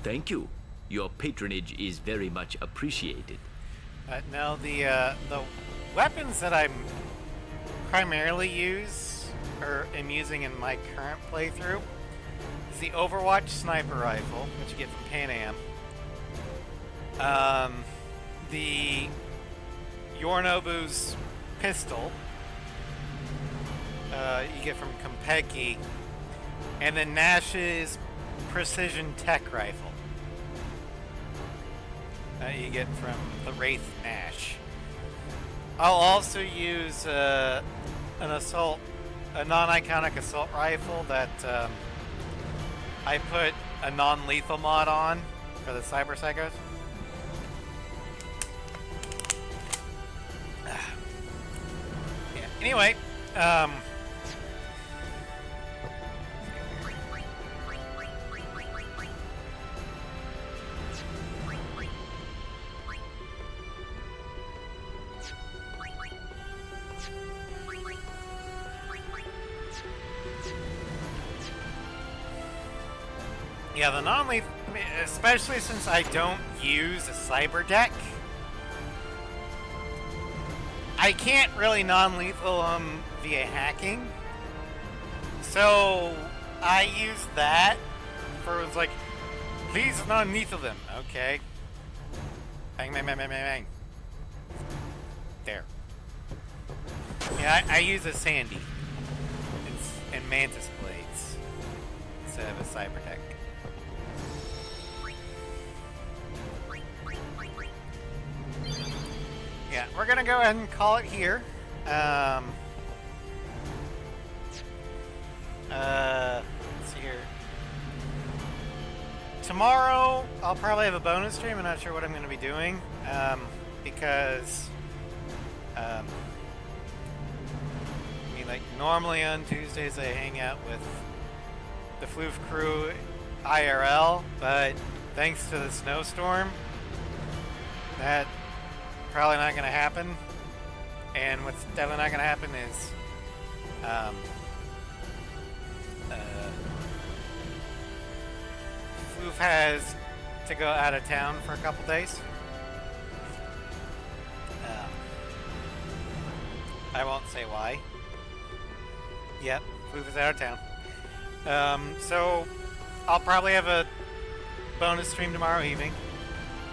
S3: Thank you. Your patronage is very much appreciated.
S1: no, the weapons that I'm primarily am using in my current playthrough is the Overwatch sniper rifle, which you get from Pan Am. The Yorinobu's pistol, you get from Kompeki, and then Nash's precision tech rifle. You get from the Wraith Nash. I'll also use a non-iconic assault rifle that I put a non-lethal mod on for the Cyber Psychos. Yeah. Anyway, yeah, the non-lethal, especially since I don't use a cyber deck, I can't really non-lethal them via hacking. So I use that for, it's like, please non-lethal them. Okay. Bang, bang, bang, bang, bang, bang. There. Yeah, I use a Sandy and Mantis Blades instead of a cyber deck. Yeah, we're gonna go ahead and call it here. Let's see here. Tomorrow, I'll probably have a bonus stream. I'm not sure what I'm gonna be doing, because, I mean, like, normally on Tuesdays I hang out with the Floof crew IRL, but thanks to the snowstorm, that probably not going to happen. And what's definitely not going to happen is Floof has to go out of town for a couple days. I won't say why. Yep, Floof is out of town. So I'll probably have a bonus stream tomorrow evening.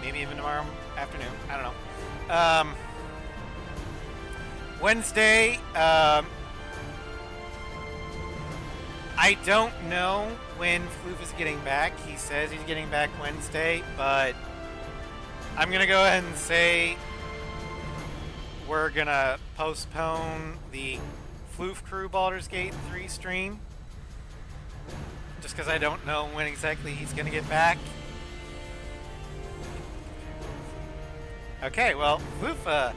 S1: Maybe even tomorrow afternoon. I don't know. Wednesday, I don't know when Floof is getting back. He says he's getting back Wednesday, but I'm going to go ahead and say we're going to postpone the Floof Crew Baldur's Gate 3 stream. Just because I don't know when exactly he's going to get back. Okay, well, Floof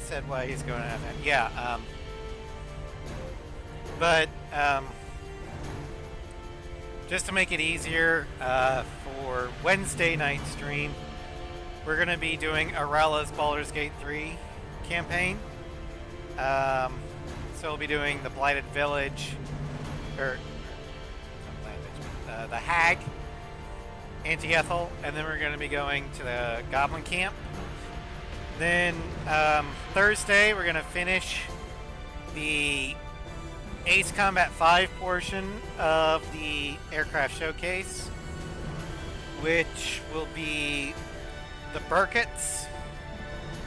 S1: said why he's going out of town. Yeah, but just to make it easier, for Wednesday night stream, we're going to be doing Arella's Baldur's Gate 3 campaign. So we'll be doing the Blighted Village, or the Hag, Anti-Ethel, and then we're going to be going to the Goblin Camp. Then Thursday, we're going to finish the Ace Combat 5 portion of the Aircraft Showcase, which will be the Burkitts,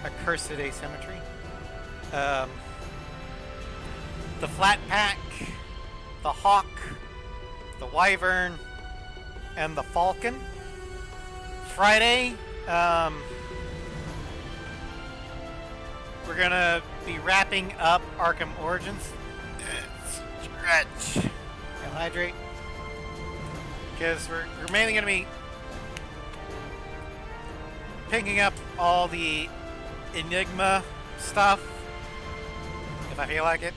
S1: Accursed Asymmetry, the Flat Pack, the Hawk, the Wyvern, and the Falcon. Friday, we're gonna be wrapping up Arkham Origins. Stretch and hydrate, because we're mainly gonna be picking up all the Enigma stuff. If I feel like it,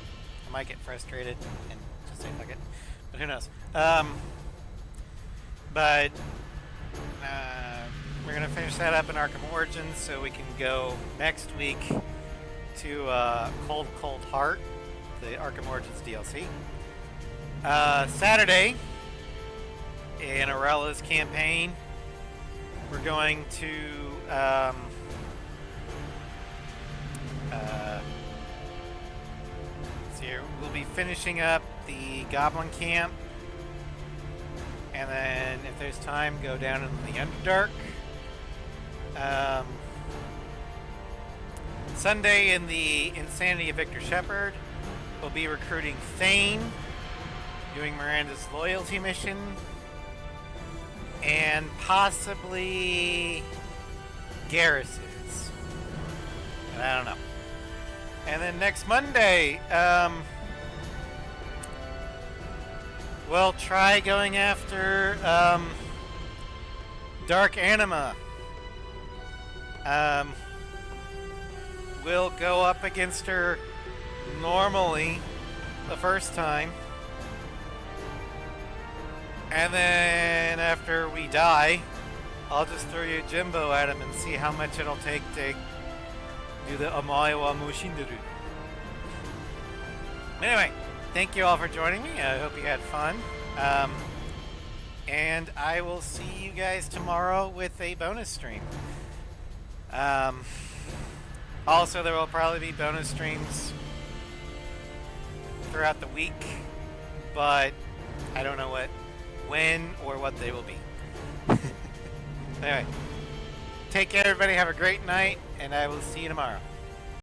S1: I might get frustrated and just say fuck it, but who knows. But we're gonna finish that up in Arkham Origins so we can go next week to Cold Heart, the Arkham Origins DLC. Saturday, in Arella's campaign, we're going to see here. We'll be finishing up the Goblin Camp, and then if there's time, go down into the Underdark. Sunday, in the Insanity of Victor Shepard, we'll be recruiting Thane, doing Miranda's loyalty mission, and possibly Garrus's. But I don't know. And then next Monday, we'll try going after Dark Anima. We'll go up against her normally the first time. And then after we die, I'll just throw you a Jimbo at him and see how much it'll take to do the Amae wa Mushinderu. Anyway, thank you all for joining me. I hope you had fun. And I will see you guys tomorrow with a bonus stream. Also, there will probably be bonus streams throughout the week, but I don't know when or what they will be. Anyway, take care, everybody. Have a great night, and I will see you tomorrow.